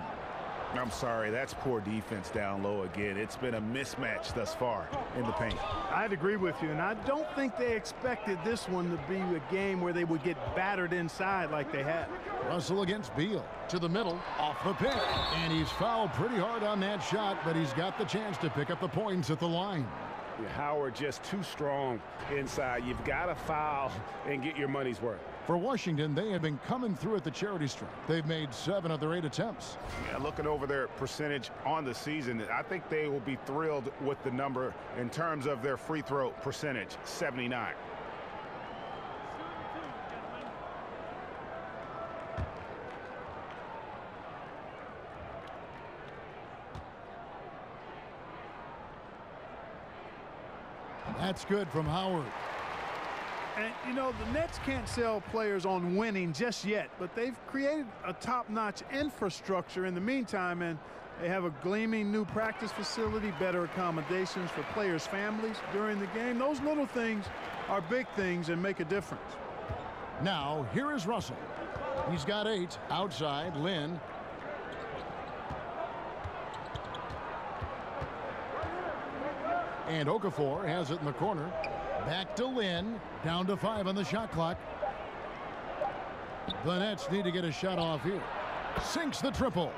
I'm sorry, that's poor defense down low again. It's been a mismatch thus far in the paint. I'd agree with you, and I don't think they expected this one to be a game where they would get battered inside like they had. Russell against Beal. To the middle, off the pick. And he's fouled pretty hard on that shot, but he's got the chance to pick up the points at the line. Howard just too strong inside. You've got to foul and get your money's worth. For Washington, they have been coming through at the charity stripe. They've made 7 of their 8 attempts. Yeah, looking over their percentage on the season, I think they will be thrilled with the number in terms of their free throw percentage, 79. That's good from Howard. And, you know, the Nets can't sell players on winning just yet, but they've created a top-notch infrastructure in the meantime, and they have a gleaming new practice facility, better accommodations for players' families during the game. Those little things are big things and make a difference. Now, here is Russell. He's got 8. Outside, Lynn. And Okafor has it in the corner. Back to Lynn. Down to 5 on the shot clock. The Nets need to get a shot off here. Sinks the triple.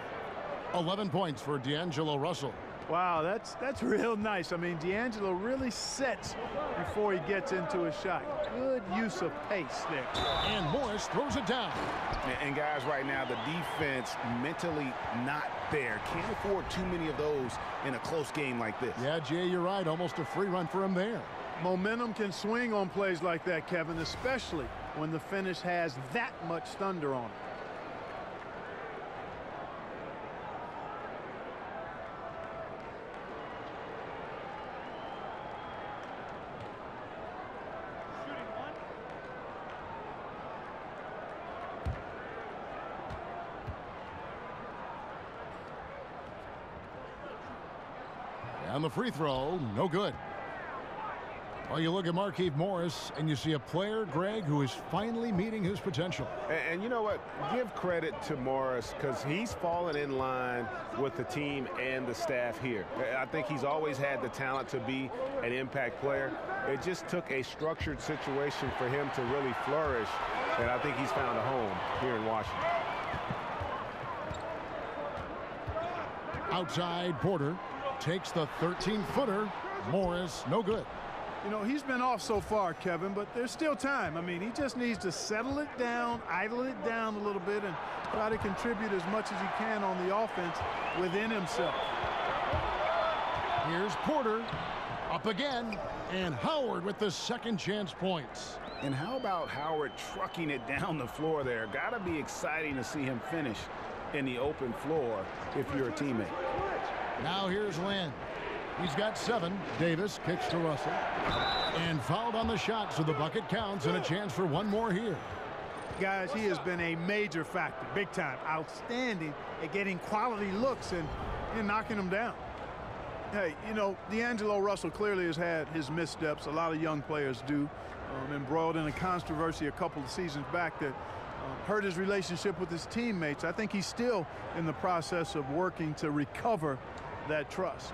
11 points for D'Angelo Russell. Wow, that's real nice. I mean, D'Angelo really sets before he gets into a shot. Good use of pace there. And Morris throws it down. And guys, right now, the defense mentally not there. Can't afford too many of those in a close game like this. Yeah, Jay, you're right. Almost a free run for him there. Momentum can swing on plays like that, Kevin, especially when the finish has that much thunder on it. And the free throw, no good. Well, you look at Markieff Morris, and you see a player, Greg, who is finally meeting his potential. And you know what? Give credit to Morris because he's fallen in line with the team and the staff here. I think he's always had the talent to be an impact player. It just took a structured situation for him to really flourish, and I think he's found a home here in Washington. Outside, Porter takes the 13-footer. Morris, no good. You know, he's been off so far, Kevin, but there's still time. I mean, he just needs to settle it down, idle it down a little bit, and try to contribute as much as he can on the offense within himself. Here's Porter, up again, and Howard with the second chance points. And how about Howard trucking it down the floor there? Got to be exciting to see him finish in the open floor if you're a teammate. Now here's Lynn. He's got 7. Davis kicks to Russell. And fouled on the shot, so the bucket counts and a chance for one more here. Guys, he has been a major factor, big time, outstanding at getting quality looks and knocking them down. Hey, you know, D'Angelo Russell clearly has had his missteps. A lot of young players do. Embroiled in a controversy a couple of seasons back that hurt his relationship with his teammates. I think he's still in the process of working to recover that trust.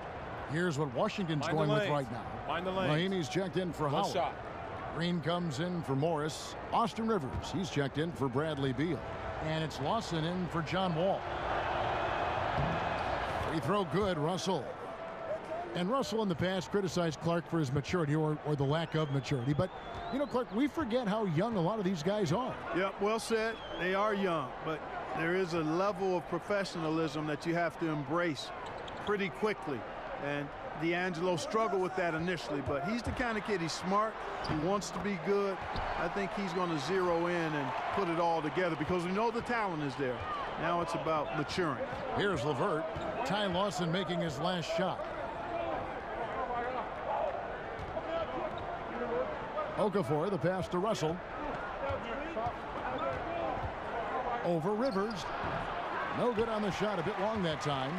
Here's what Washington's going with right now. Mind the lane. Mahinmi's checked in for Howard. Shot. Green comes in for Morris. Austin Rivers, he's checked in for Bradley Beal. And it's Lawson in for John Wall. Free throw good, Russell. And Russell in the past criticized Clark for his maturity or the lack of maturity. But, you know, Clark, we forget how young a lot of these guys are. Yep, well said. They are young, but there is a level of professionalism that you have to embrace pretty quickly. And D'Angelo struggled with that initially, but he's the kind of kid, he's smart, he wants to be good. I think he's going to zero in and put it all together because we know the talent is there. Now it's about maturing. Here's LeVert. Ty Lawson making his last shot. Okafor, the pass to Russell. Over Rivers. No good on the shot, a bit long that time.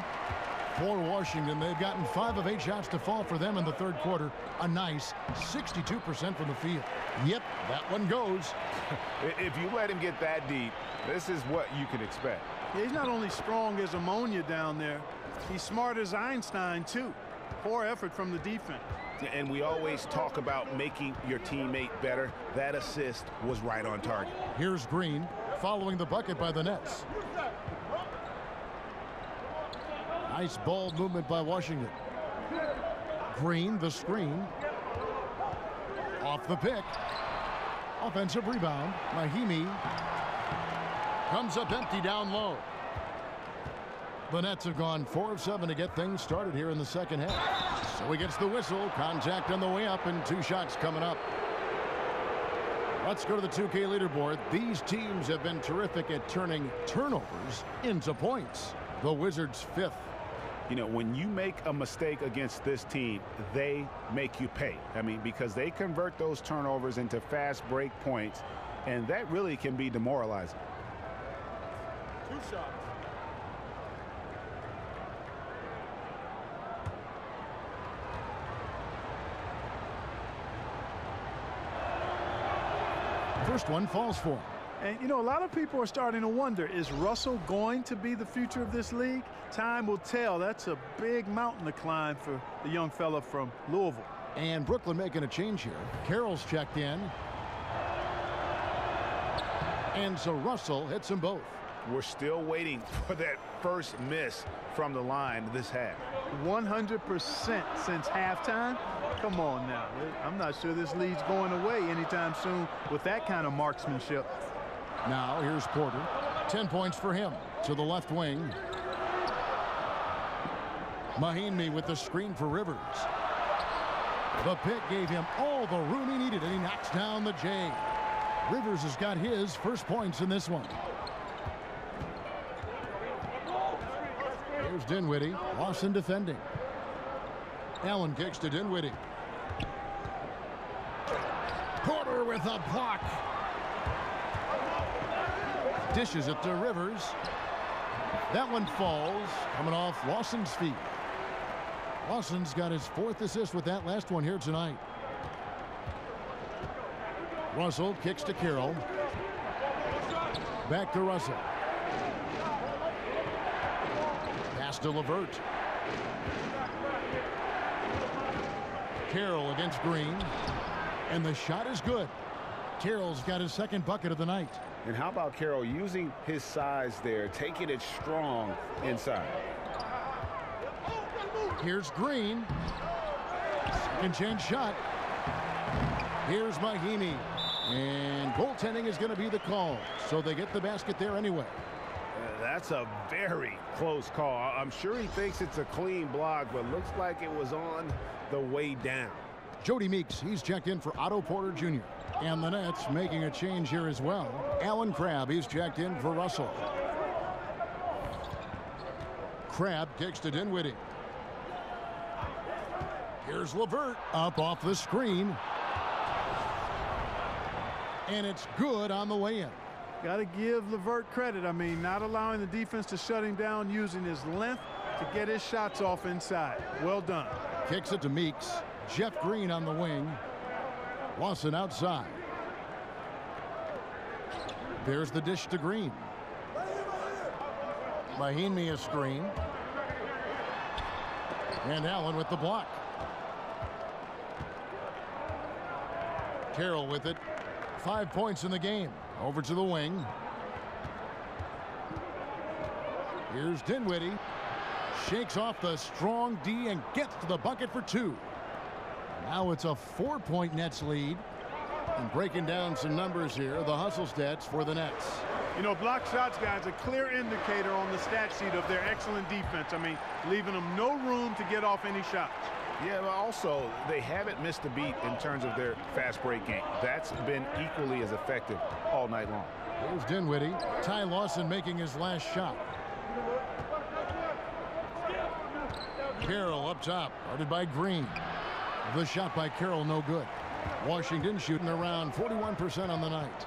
For Washington, they've gotten 5 of 8 shots to fall for them in the third quarter. A nice 62% from the field. Yep, that one goes. If you let him get that deep, this is what you can expect. Yeah, he's not only strong as ammonia down there, he's smart as Einstein, too. Poor effort from the defense. And we always talk about making your teammate better. That assist was right on target. Here's Green following the bucket by the Nets. Nice ball movement by Washington. Green, the screen. Off the pick. Offensive rebound. Mahinmi comes up empty down low. The Nets have gone 4 of 7 to get things started here in the second half. So he gets the whistle. Contact on the way up and 2 shots coming up. Let's go to the 2K leaderboard. These teams have been terrific at turning turnovers into points. The Wizards 5th. You know, when you make a mistake against this team, they make you pay. I mean, because they convert those turnovers into fast break points, and that really can be demoralizing. 2 shots. First one falls for him. And, you know, a lot of people are starting to wonder, is Russell going to be the future of this league? Time will tell. That's a big mountain to climb for the young fella from Louisville. And Brooklyn making a change here. Carroll's checked in. And so Russell hits them both. we're still waiting for that first miss from the line this half. 100% since halftime. Come on now. I'm not sure this lead's going away anytime soon with that kind of marksmanship. Now here's Porter. 10 points for him to the left wing. Mahinmi with the screen for Rivers. The pick gave him all the room he needed, and he knocks down the J. Rivers has got his first points in this one. Here's Dinwiddie. Lawson defending. Allen kicks to Dinwiddie. Porter with a block. Dishes it to Rivers. That one falls, coming off Lawson's feet. Lawson's got his 4th assist with that last one here tonight. Russell kicks to Carroll. Back to Russell. Pass to LeVert. Carroll against Green. And the shot is good. Carroll's got his 2nd bucket of the night. And how about Carroll using his size there, taking it strong inside? Here's Green. 2nd chance shot. Here's Mahinmi. And goaltending is going to be the call. So they get the basket there anyway. That's a very close call. I'm sure he thinks it's a clean block, but looks like it was on the way down. Jody Meeks, he's checked in for Otto Porter Jr. And the Nets making a change here as well. Alan Crabb, he's checked in for Russell. Crabb kicks to Dinwiddie. Here's LeVert up off the screen. And it's good on the way in. Got to give LeVert credit. I mean, not allowing the defense to shut him down, using his length to get his shots off inside. Well done. Kicks it to Meeks. Jeff Green on the wing. Lawson outside. There's the dish to Green. Mahinmi a screen. And Allen with the block. Carroll with it. 5 points in the game. Over to the wing. Here's Dinwiddie. Shakes off the strong D and gets to the bucket for 2. Now it's a 4-point Nets lead. And breaking down some numbers here, the hustle stats for the Nets. You know, block shots, guys, a clear indicator on the stat sheet of their excellent defense. I mean, leaving them no room to get off any shots. Yeah, but also, they haven't missed a beat in terms of their fast break game. That's been equally as effective all night long. Here's Dinwiddie. Ty Lawson making his last shot. Carroll up top, guarded by Green. The shot by Carroll, no good. Washington shooting around 41% on the night.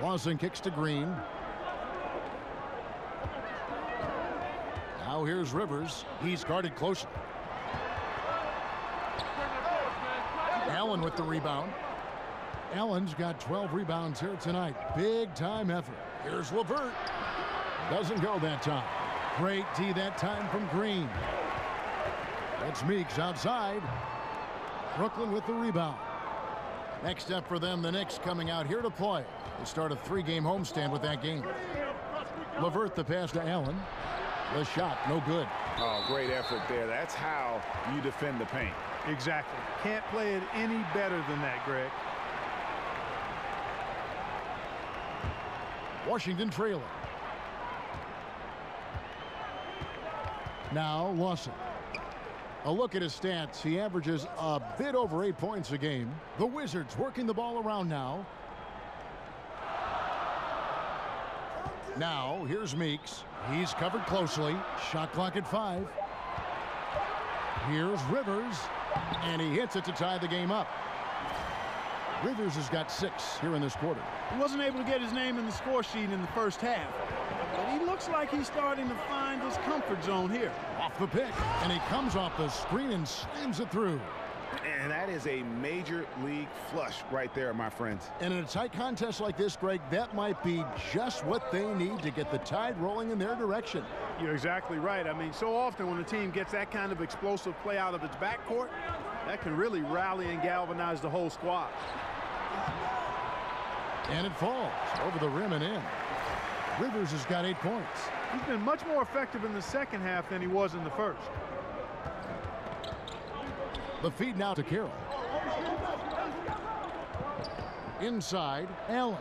Lawson kicks to Green. Now here's Rivers. He's guarded closely. Allen with the rebound. Allen's got 12 rebounds here tonight. Big time effort. Here's LeVert. Doesn't go that time. Great D that time from Green. It's Meeks outside. Brooklyn with the rebound. Next up for them, the Knicks coming out here to play. They start a 3-game homestand with that game. LeVert the pass to Allen. The shot, no good. Oh, great effort there. That's how you defend the paint. Exactly. Can't play it any better than that, Greg. Washington trailing. Now Lawson. A look at his stats. He averages a bit over 8 points a game. The Wizards working the ball around now. Now here's Meeks. He's covered closely. Shot clock at 5. Here's Rivers. And he hits it to tie the game up. Rivers has got 6 here in this quarter. He wasn't able to get his name in the score sheet in the first half. But he looks like he's starting to find his comfort zone here. Off the pick. And he comes off the screen and slams it through. And that is a major league flush right there, my friends. And in a tight contest like this, Greg, that might be just what they need to get the tide rolling in their direction. You're exactly right. I mean, so often when a team gets that kind of explosive play out of its backcourt, that can really rally and galvanize the whole squad. And it falls over the rim and in. Rivers has got 8 points. He's been much more effective in the second half than he was in the first. The feed now to Carroll. Inside, Allen.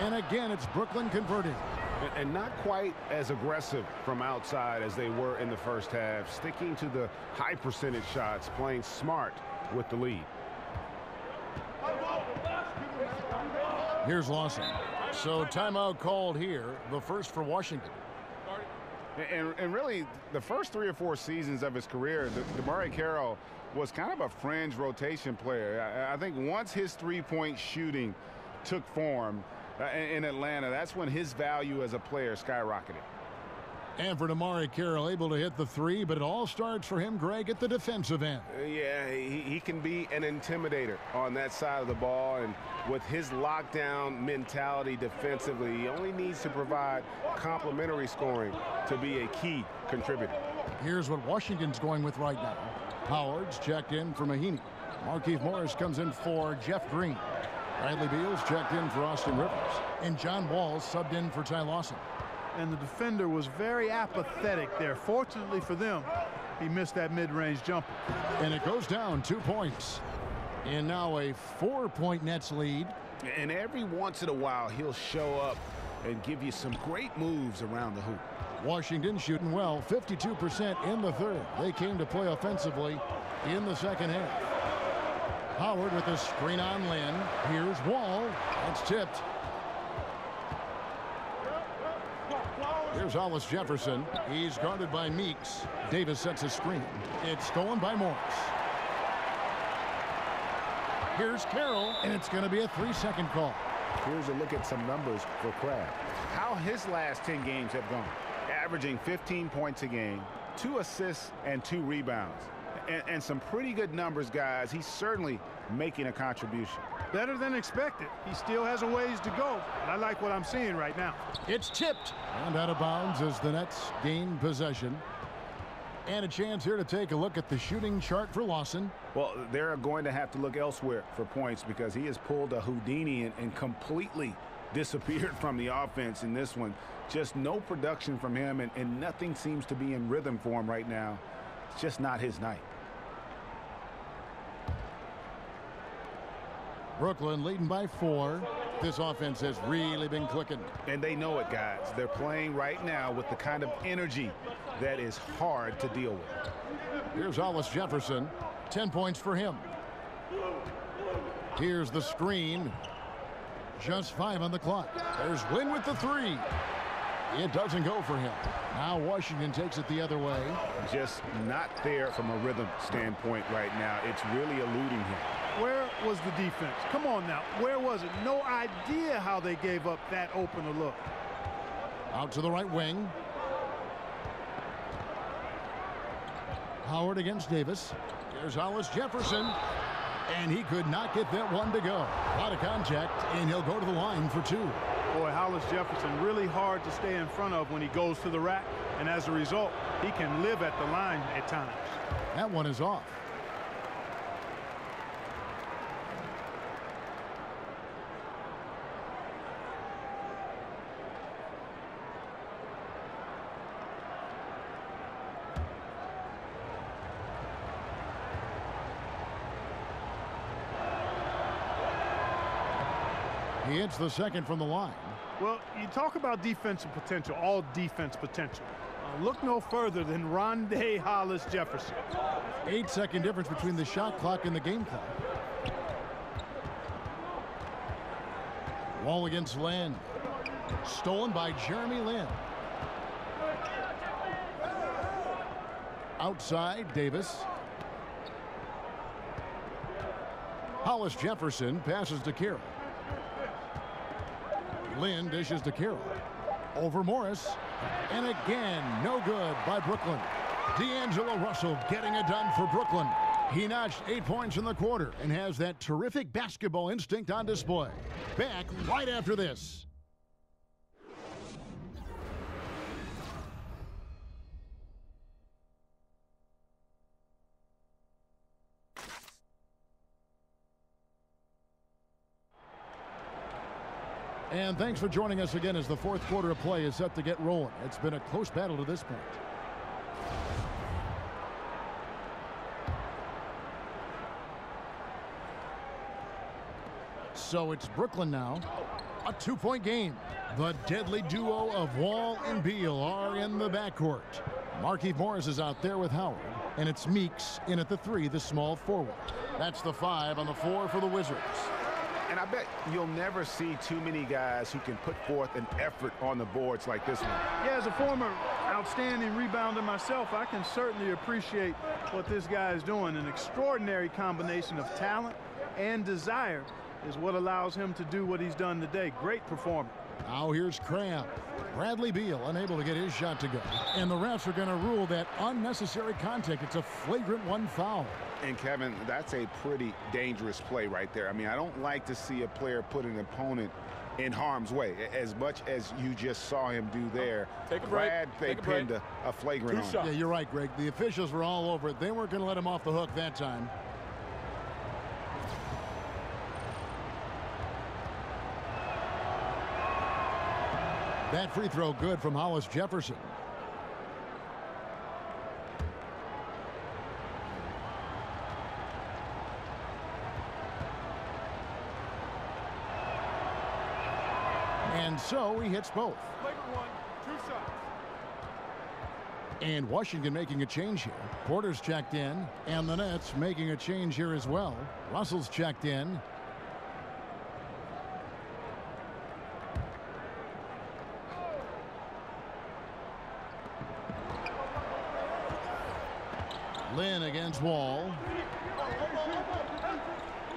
And again, it's Brooklyn converting. And not quite as aggressive from outside as they were in the first half. Sticking to the high percentage shots, playing smart with the lead. Here's Lawson. So timeout called here, the first for Washington. And really, the first 3 or 4 seasons of his career, DeMarre Carroll was kind of a fringe rotation player. I think once his three-point shooting took form in Atlanta, that's when his value as a player skyrocketed. And for DeMarre Carroll, able to hit the 3, but it all starts for him, Greg, at the defensive end. Yeah, he can be an intimidator on that side of the ball, and with his lockdown mentality defensively, he only needs to provide complementary scoring to be a key contributor. Here's what Washington's going with right now. Howard's checked in for Mahinmi. Markieff Morris comes in for Jeff Green. Bradley Beal's checked in for Austin Rivers. And John Wall's subbed in for Ty Lawson. And the defender was very apathetic there. Fortunately for them, he missed that mid-range jumper. And it goes down 2 points. And now a 4-point Nets lead. And every once in a while, he'll show up and give you some great moves around the hoop. Washington shooting well, 52% in the third. They came to play offensively in the second half. Howard with a screen on Lynn. Here's Wall. That's tipped. Here's Hollis Jefferson. He's guarded by Meeks. Davis sets a screen. It's stolen by Morris. Here's Carroll, and it's going to be a 3-second call. Here's a look at some numbers for Crabbe. How his last 10 games have gone. Averaging 15 points a game, 2 assists, and 2 rebounds. And some pretty good numbers, guys. He's certainly making a contribution. Better than expected. He still has a ways to go. I like what I'm seeing right now. It's tipped and out of bounds as the Nets gain possession. And a chance here to take a look at the shooting chart for Lawson. Well, they're going to have to look elsewhere for points because he has pulled a Houdini and completely disappeared from the offense in this one. Just no production from him, and nothing seems to be in rhythm for him right now. It's just not his night. Brooklyn leading by 4. This offense has really been clicking. And they know it, guys. They're playing right now with the kind of energy that is hard to deal with. Here's Hollis Jefferson. 10 points for him. Here's the screen. Just 5 on the clock. There's Lynn with the 3. It doesn't go for him. Now Washington takes it the other way. Just not there from a rhythm standpoint right now. It's really eluding him. Where was the defense? Come on now. Where was it? No idea how they gave up that open a look. Out to the right wing. Howard against Davis. There's Hollis Jefferson. And he could not get that one to go. A lot of contact, and he'll go to the line for 2. Boy, Hollis Jefferson really hard to stay in front of when he goes to the rack. And as a result, he can live at the line at times. That one is off. He hits the second from the line. Well, you talk about defensive potential, all defense potential. Look no further than Rondé Hollis Jefferson. 8-second difference between the shot clock and the game clock. Wall against Lynn. Stolen by Jeremy Lin. Outside, Davis. Hollis Jefferson passes to Carroll. Lynn dishes to Carroll. Over Morris. And again, no good by Brooklyn. D'Angelo Russell getting it done for Brooklyn. He notched 8 points in the quarter and has that terrific basketball instinct on display. Back right after this. And thanks for joining us again as the fourth quarter of play is set to get rolling. It's been a close battle to this point. So it's Brooklyn now. A 2-point game. The deadly duo of Wall and Beal are in the backcourt. Markieff Morris is out there with Howard. And it's Meeks in at the 3, the small forward. That's the 5 on the 4 for the Wizards. And I bet you'll never see too many guys who can put forth an effort on the boards like this one. Yeah, as a former outstanding rebounder myself, I can certainly appreciate what this guy is doing. An extraordinary combination of talent and desire is what allows him to do what he's done today. Great performance. Now here's Cram. Bradley Beal unable to get his shot to go. And the refs are going to rule that unnecessary contact. It's a flagrant 1 foul. And Kevin, that's a pretty dangerous play right there. I mean, I don't like to see a player put an opponent in harm's way as much as you just saw him do there. Take a break. Glad they pinned a flagrant on. Yeah, you're right, Greg. The officials were all over it. They weren't going to let him off the hook that time. That free throw good from Hollis Jefferson. And so he hits both. Flagrant 1, 2 shots. And Washington making a change here. Porter's checked in, and the Nets making a change here as well. Russell's checked in. Lynn against Wall.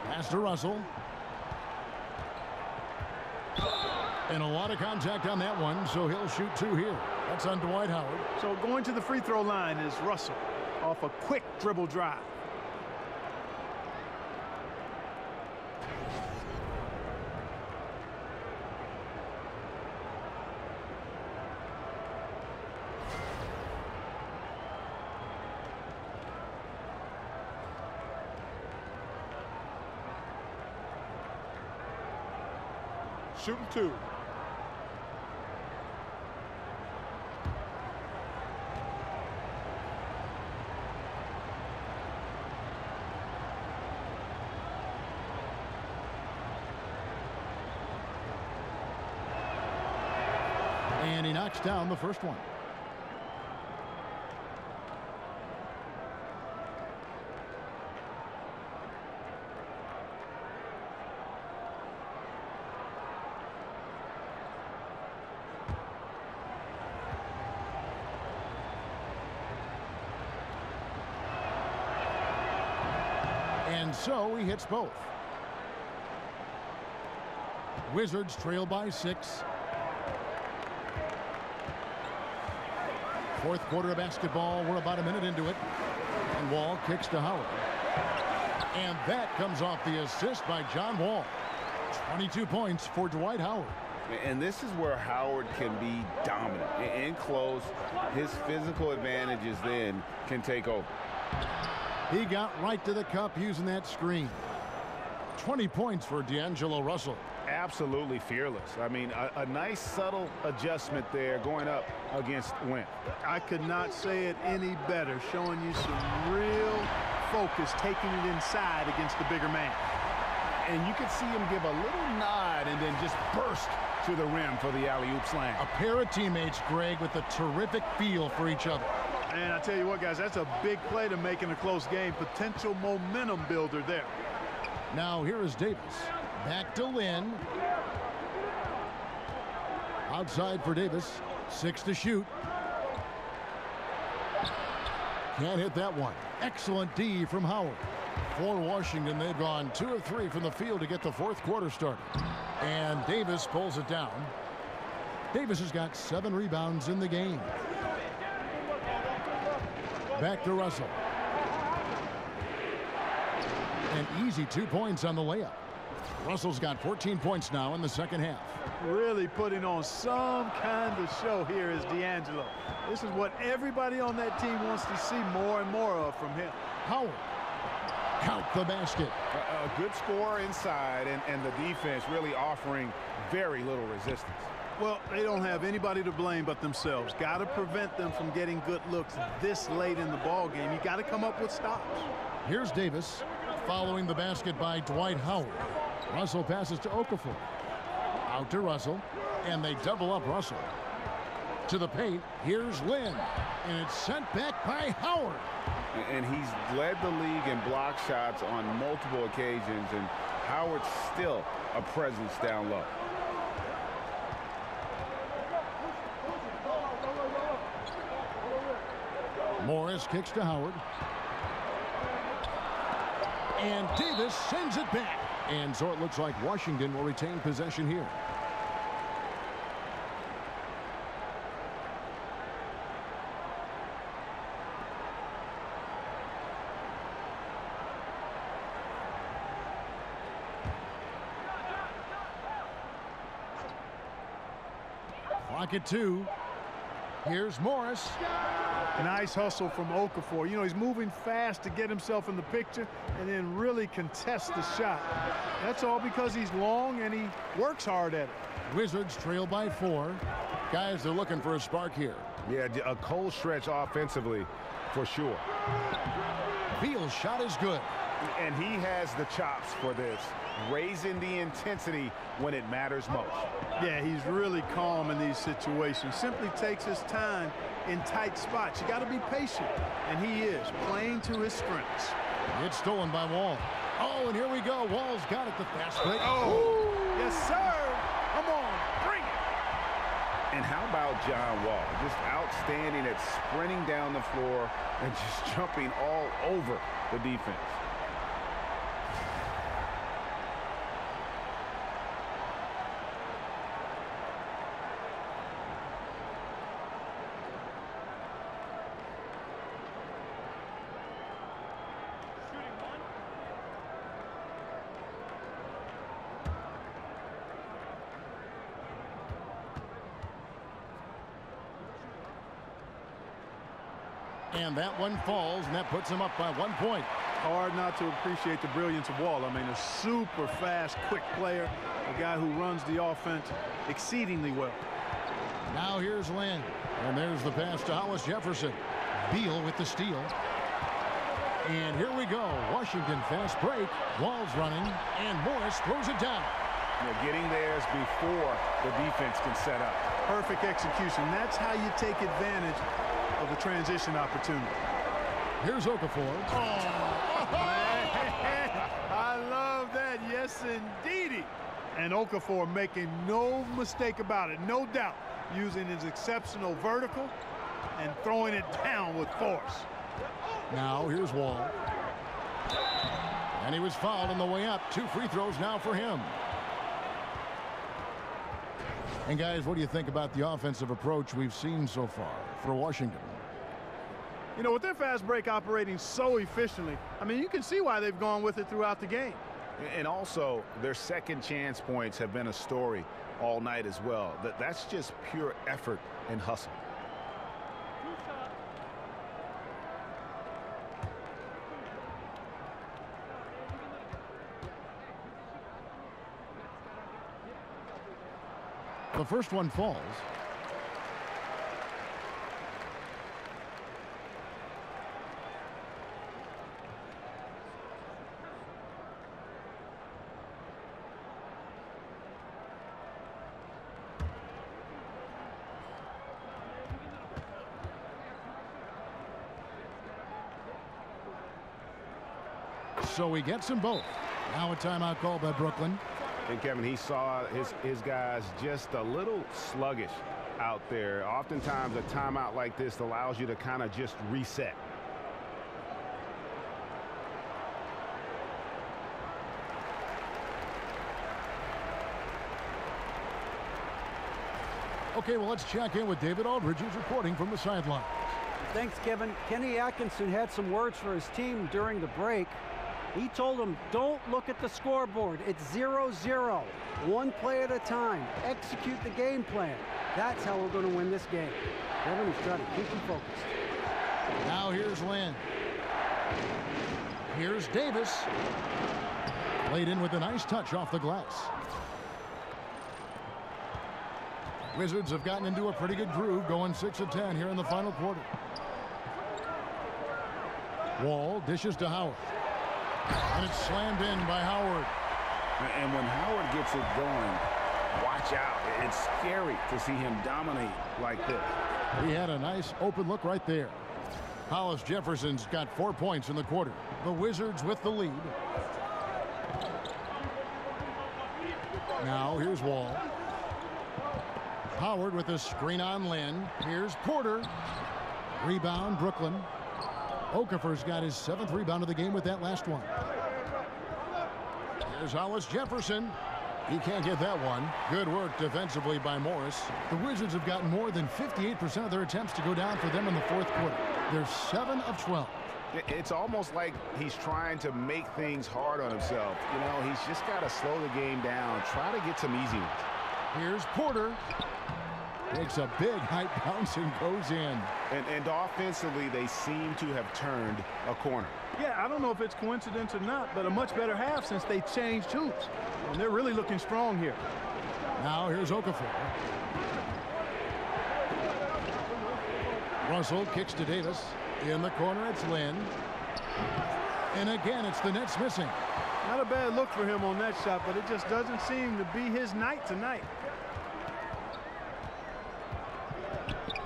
Pass to Russell. And a lot of contact on that one, so he'll shoot 2 here. That's on Dwight Howard. So going to the free throw line is Russell off a quick dribble drive. Shooting 2. And he knocks down the first one. And so he hits both. Wizards trail by 6. Fourth quarter of basketball. We're about a minute into it. And Wall kicks to Howard. And that comes off the assist by John Wall. 22 points for Dwight Howard. And this is where Howard can be dominant. In close, his physical advantages then can take over. He got right to the cup using that screen. 20 points for D'Angelo Russell. Absolutely fearless. I mean, a nice subtle adjustment there going up against Wimp. I could not say it any better, showing you some real focus, taking it inside against the bigger man. And you could see him give a little nod and then just burst to the rim for the alley-oop slam. A pair of teammates, Greg, with a terrific feel for each other. And I tell you what, guys, that's a big play to make in a close game. Potential momentum builder there. Now here is Davis. Back to Lynn. Outside for Davis. 6 to shoot. Can't hit that one. Excellent D from Howard. For Washington, they've gone 2 of 3 from the field to get the fourth quarter started. And Davis pulls it down. Davis has got 7 rebounds in the game. Back to Russell. An easy 2 points on the layup. Russell's got 14 points now in the second half. Really putting on some kind of show here is D'Angelo. This is what everybody on that team wants to see more and more of from him. Howard. count the basket. A good score inside, and the defense really offering very little resistance. Well, they don't have anybody to blame but themselves. Got to prevent them from getting good looks this late in the ball game. You got to come up with stops. Here's Davis following the basket by Dwight Howard. Russell passes to Okafor. Out to Russell, and they double up Russell. To the paint, here's Lynn, and it's sent back by Howard. And he's led the league in block shots on multiple occasions, and Howard's still a presence down low. Morris kicks to Howard. And Davis sends it back. And so it looks like Washington will retain possession here. Clock at 2. Here's Morris. Nice hustle from Okafor. You know, he's moving fast to get himself in the picture and then really contest the shot. That's all because he's long and he works hard at it. Wizards trail by 4. Guys, they're looking for a spark here. Yeah, a cold stretch offensively for sure. Beal's shot is good. And he has the chops for this, raising the intensity when it matters most. Yeah, he's really calm in these situations. Simply takes his time in tight spots. You got to be patient, and he is playing to his strengths. It's stolen by Wall. Oh, and here we go. Wall's got it, the fast break. Oh, yes, sir. Come on, bring it. And how about John Wall? Just outstanding at sprinting down the floor and just jumping all over the defense. And that one falls, and that puts him up by 1 point. Hard not to appreciate the brilliance of Wall. I mean, a super fast, quick player, a guy who runs the offense exceedingly well. Now here's Lynn, and there's the pass to Hollis Jefferson. Beal with the steal. And here we go. Washington fast break. Wall's running, and Morris throws it down. Getting theirs before the defense can set up. Perfect execution. That's how you take advantage of the transition opportunity. Here's Okafor. Oh, I love that. Yes, indeedy. And Okafor making no mistake about it, no doubt, using his exceptional vertical and throwing it down with force. Now here's Wall. And he was fouled on the way up. 2 free throws now for him. And guys, what do you think about the offensive approach we've seen so far for Washington? You know, with their fast break operating so efficiently, I mean, you can see why they've gone with it throughout the game. And also, their second chance points have been a story all night as well. That's just pure effort and hustle. The first one falls. So he gets them both. Now a timeout call by Brooklyn. And Kevin, he saw his guys just a little sluggish out there. Oftentimes a timeout like this allows you to kind of just reset. Okay, well, let's check in with David Aldridge, who's reporting from the sideline. Thanks, Kevin. Kenny Atkinson had some words for his team during the break. He told them, don't look at the scoreboard. It's 0-0. One play at a time. Execute the game plan. That's how we're going to win this game. Kevin is trying to keep them focused. Now here's Lynn. Here's Davis. Laid in with a nice touch off the glass. Wizards have gotten into a pretty good groove, going 6 of 10 here in the final quarter. Wall dishes to Howard. And it's slammed in by Howard. And when Howard gets it going, watch out. It's scary to see him dominate like this. He had a nice open look right there. Hollis Jefferson's got 4 points in the quarter. The Wizards with the lead. Now here's Wall. Howard with a screen on Lynn. Here's Porter. Rebound, Brooklyn. Okafor's got his 7th rebound of the game with that last one. Here's Hollis Jefferson. He can't get that one. Good work defensively by Morris. The Wizards have gotten more than 58% of their attempts to go down for them in the 4th quarter. They're 7 of 12. It's almost like he's trying to make things hard on himself. You know, he's just got to slow the game down, try to get some easy ones. Here's Porter. Takes a big height bounce and goes in. And offensively, they seem to have turned a corner. Yeah, I don't know if it's coincidence or not, but a much better half since they changed hoops. And they're really looking strong here. Now here's Okafor. Russell kicks to Davis. In the corner, it's Lynn. And again, it's the Nets missing. Not a bad look for him on that shot, but it just doesn't seem to be his night tonight.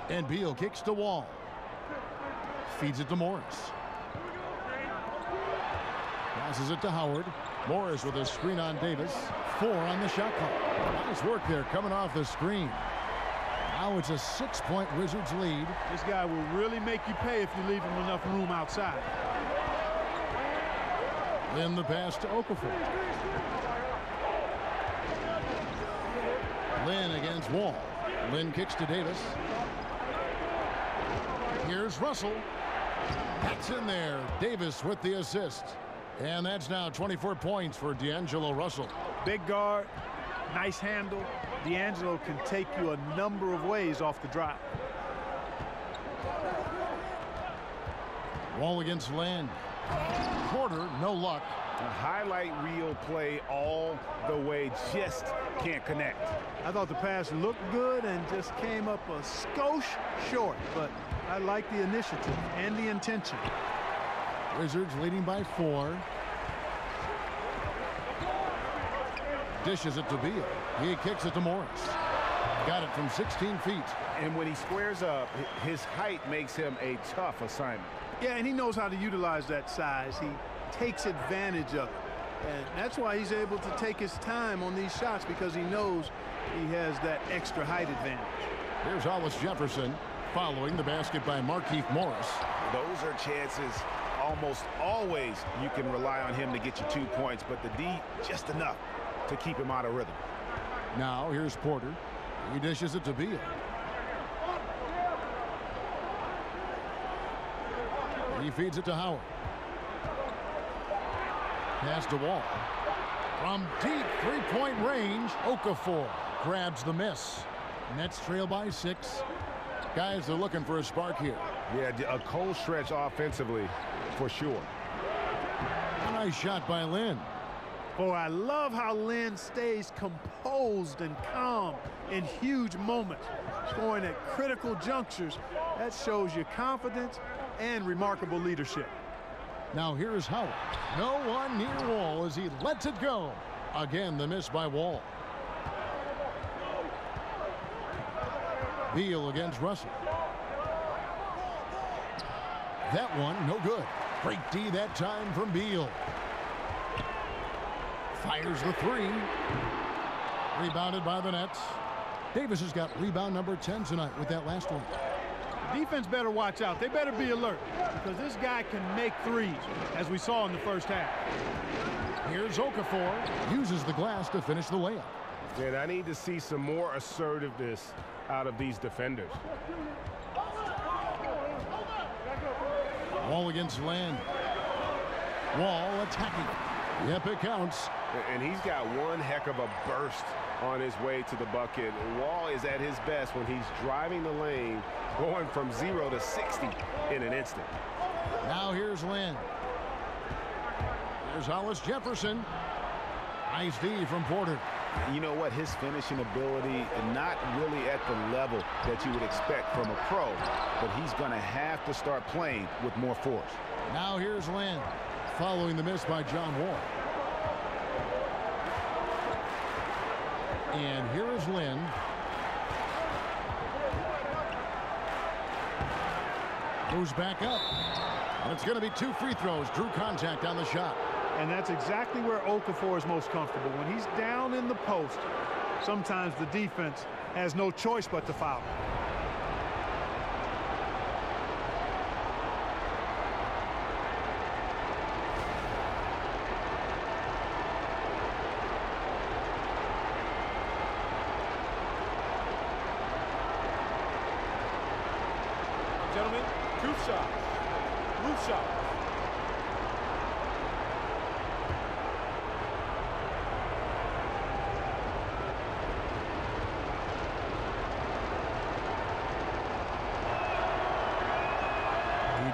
And Beal kicks to Wall. Feeds it to Morris. Passes it to Howard. Morris with a screen on Davis. 4 on the shot clock. Nice work there coming off the screen. Now it's a 6-point Wizards lead. This guy will really make you pay if you leave him enough room outside. Then the pass to Okafor. Lynn against Wall. Lynn kicks to Davis. Here's Russell. That's in there. Davis with the assist. And that's now 24 points for D'Angelo Russell. Big guard, nice handle. D'Angelo can take you a number of ways off the drive. Wall against Lynn. Porter, no luck. A highlight reel play all the way, just can't connect. I thought the pass looked good and just came up a skosh short, but I like the initiative and the intention. Wizards leading by 4. Dishes it to Beal. He kicks it to Morris. Got it from 16 feet. And when he squares up, his height makes him a tough assignment. Yeah, and he knows how to utilize that size. He takes advantage of it. And that's why he's able to take his time on these shots, because he knows he has that extra height advantage. Here's Hollis Jefferson following the basket by Markieff Morris. Those are chances almost always you can rely on him to get you 2 points, but the D just enough to keep him out of rhythm. Now here's Porter. He dishes it to Beal. He feeds it to Howard. Pass to Wall. From deep 3-point range, Okafor grabs the miss. Nets trail by 6. Guys, they're looking for a spark here. Yeah, a cold stretch offensively for sure. A nice shot by Lynn. Oh, I love how Lynn stays composed and calm in huge moments, scoring at critical junctures. That shows you confidence and remarkable leadership. Now here is Howard. No one near Wall as he lets it go. Again, the miss by Wall. Beal against Russell. That one, no good. Great D that time from Beal. Fires the 3. Rebounded by the Nets. Davis has got rebound number 10 tonight with that last one. Defense better watch out. They better be alert, because this guy can make threes, as we saw in the first half. Here's Okafor. Uses the glass to finish the layup. And I need to see some more assertiveness out of these defenders. Wall against Lynn. Wall attacking. Yep, it counts. And he's got one heck of a burst on his way to the bucket. Wall is at his best when he's driving the lane, going from 0 to 60 in an instant. Now here's Lynn. Here's Hollis Jefferson. Nice D from Porter. You know what? His finishing ability, not really at the level that you would expect from a pro, but he's going to have to start playing with more force. Now here's Lynn, following the miss by John Wall. And here is Lynn. Moves back up. And it's going to be 2 free throws. Drew contact on the shot. And that's exactly where Okafor is most comfortable. When he's down in the post, sometimes the defense has no choice but to foul. Gentlemen, 2 shots. Roof shot.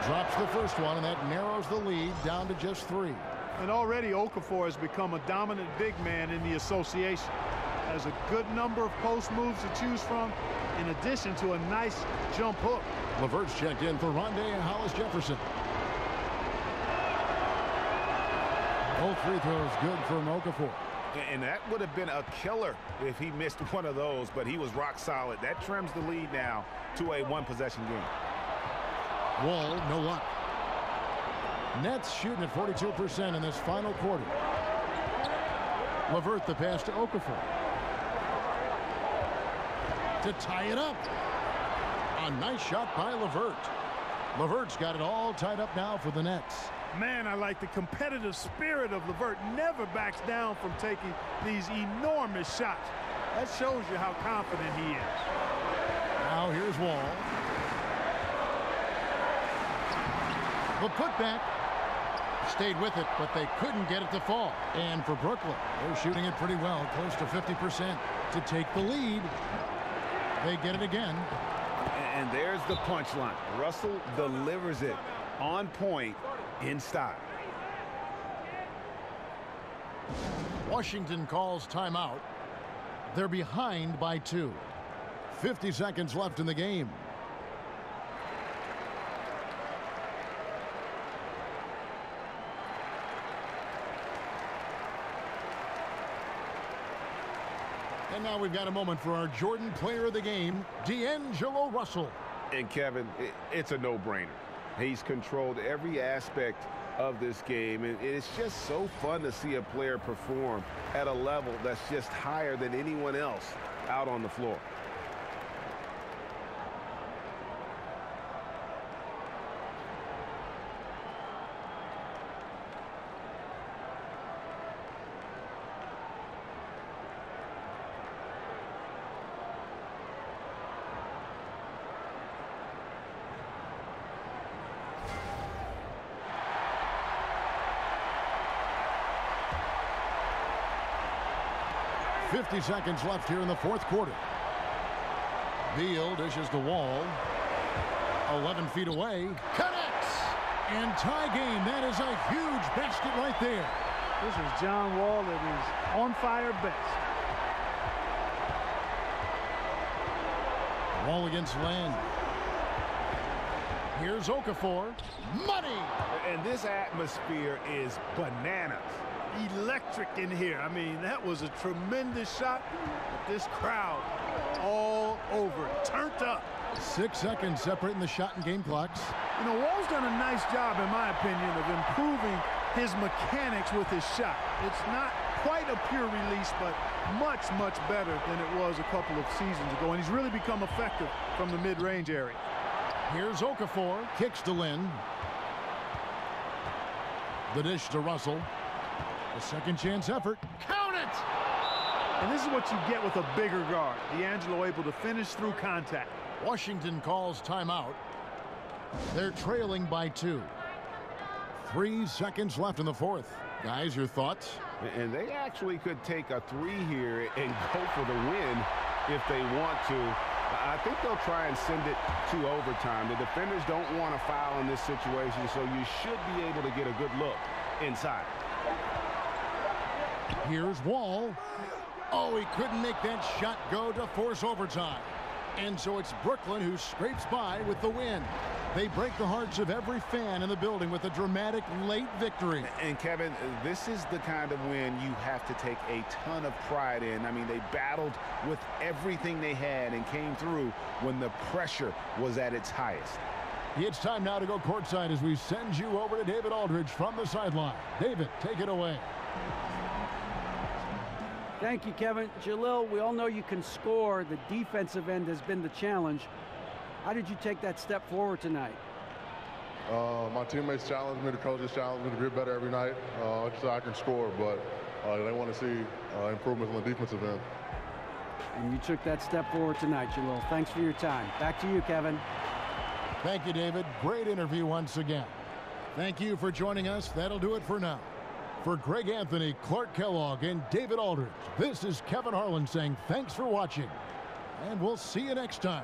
Drops the first one, and that narrows the lead down to just 3. And already Okafor has become a dominant big man in the association. Has a good number of post moves to choose from, in addition to a nice jump hook. LeVert's checked in for Rondé and Hollis Jefferson. Both free throws good from Okafor. And that would have been a killer if he missed one of those, but he was rock solid. That trims the lead now to a 1-possession game. Wall, no luck. Nets shooting at 42% in this final quarter. LeVert the pass to Okafor. To tie it up. A nice shot by LeVert. LeVert's got it all tied up now for the Nets. Man, I like the competitive spirit of LeVert. Never backs down from taking these enormous shots. That shows you how confident he is. Now here's Wall. The putback. Stayed with it, but they couldn't get it to fall. And for Brooklyn, they're shooting it pretty well, close to 50% to take the lead. They get it again. And there's the punchline. Russell delivers it on point in style. Washington calls timeout. They're behind by 2. 50 seconds left in the game. And now we've got a moment for our Jordan player of the game, D'Angelo Russell. And Kevin, it's a no-brainer. He's controlled every aspect of this game, and it's just so fun to see a player perform at a level that's just higher than anyone else out on the floor. .50 seconds left here in the fourth quarter. Beal dishes the Wall. 11 feet away. Connects! And tie game. That is a huge basket right there. This is John Wall at his on fire best. Wall against Len. Here's Okafor. Money! And this atmosphere is bananas. Electric in here. I mean, that was a tremendous shot. But this crowd all over it, turned up. 6 seconds separating the shot and game clocks. You know, Wall's done a nice job, in my opinion, of improving his mechanics with his shot. It's not quite a pure release, but much, much better than it was a couple of seasons ago. And he's really become effective from the mid-range area. Here's Okafor. Kicks to Lynn. The dish to Russell. A second chance effort. Count it! And this is what you get with a bigger guard. D'Angelo able to finish through contact. Washington calls timeout. They're trailing by 2. 3 seconds left in the fourth. Guys, your thoughts? And they actually could take a 3 here and go for the win if they want to. I think they'll try and send it to overtime. The defenders don't want to foul in this situation, so you should be able to get a good look inside. Here's Wall. Oh, he couldn't make that shot go to force overtime. And so it's Brooklyn who scrapes by with the win. They break the hearts of every fan in the building with a dramatic late victory. And Kevin, this is the kind of win you have to take a ton of pride in. I mean, they battled with everything they had and came through when the pressure was at its highest. It's time now to go courtside as we send you over to David Aldridge from the sideline. David, take it away. Thank you, Kevin. Jalil, we all know you can score. The defensive end has been the challenge. How did you take that step forward tonight? My teammates challenged me, the coaches challenged me to get better every night so I can score, but they want to see improvements on the defensive end. And you took that step forward tonight, Jalil. Thanks for your time. Back to you, Kevin. Thank you, David. Great interview once again. Thank you for joining us. That'll do it for now. For Greg Anthony, Clark Kellogg, and David Aldridge, this is Kevin Harlan saying thanks for watching, and we'll see you next time.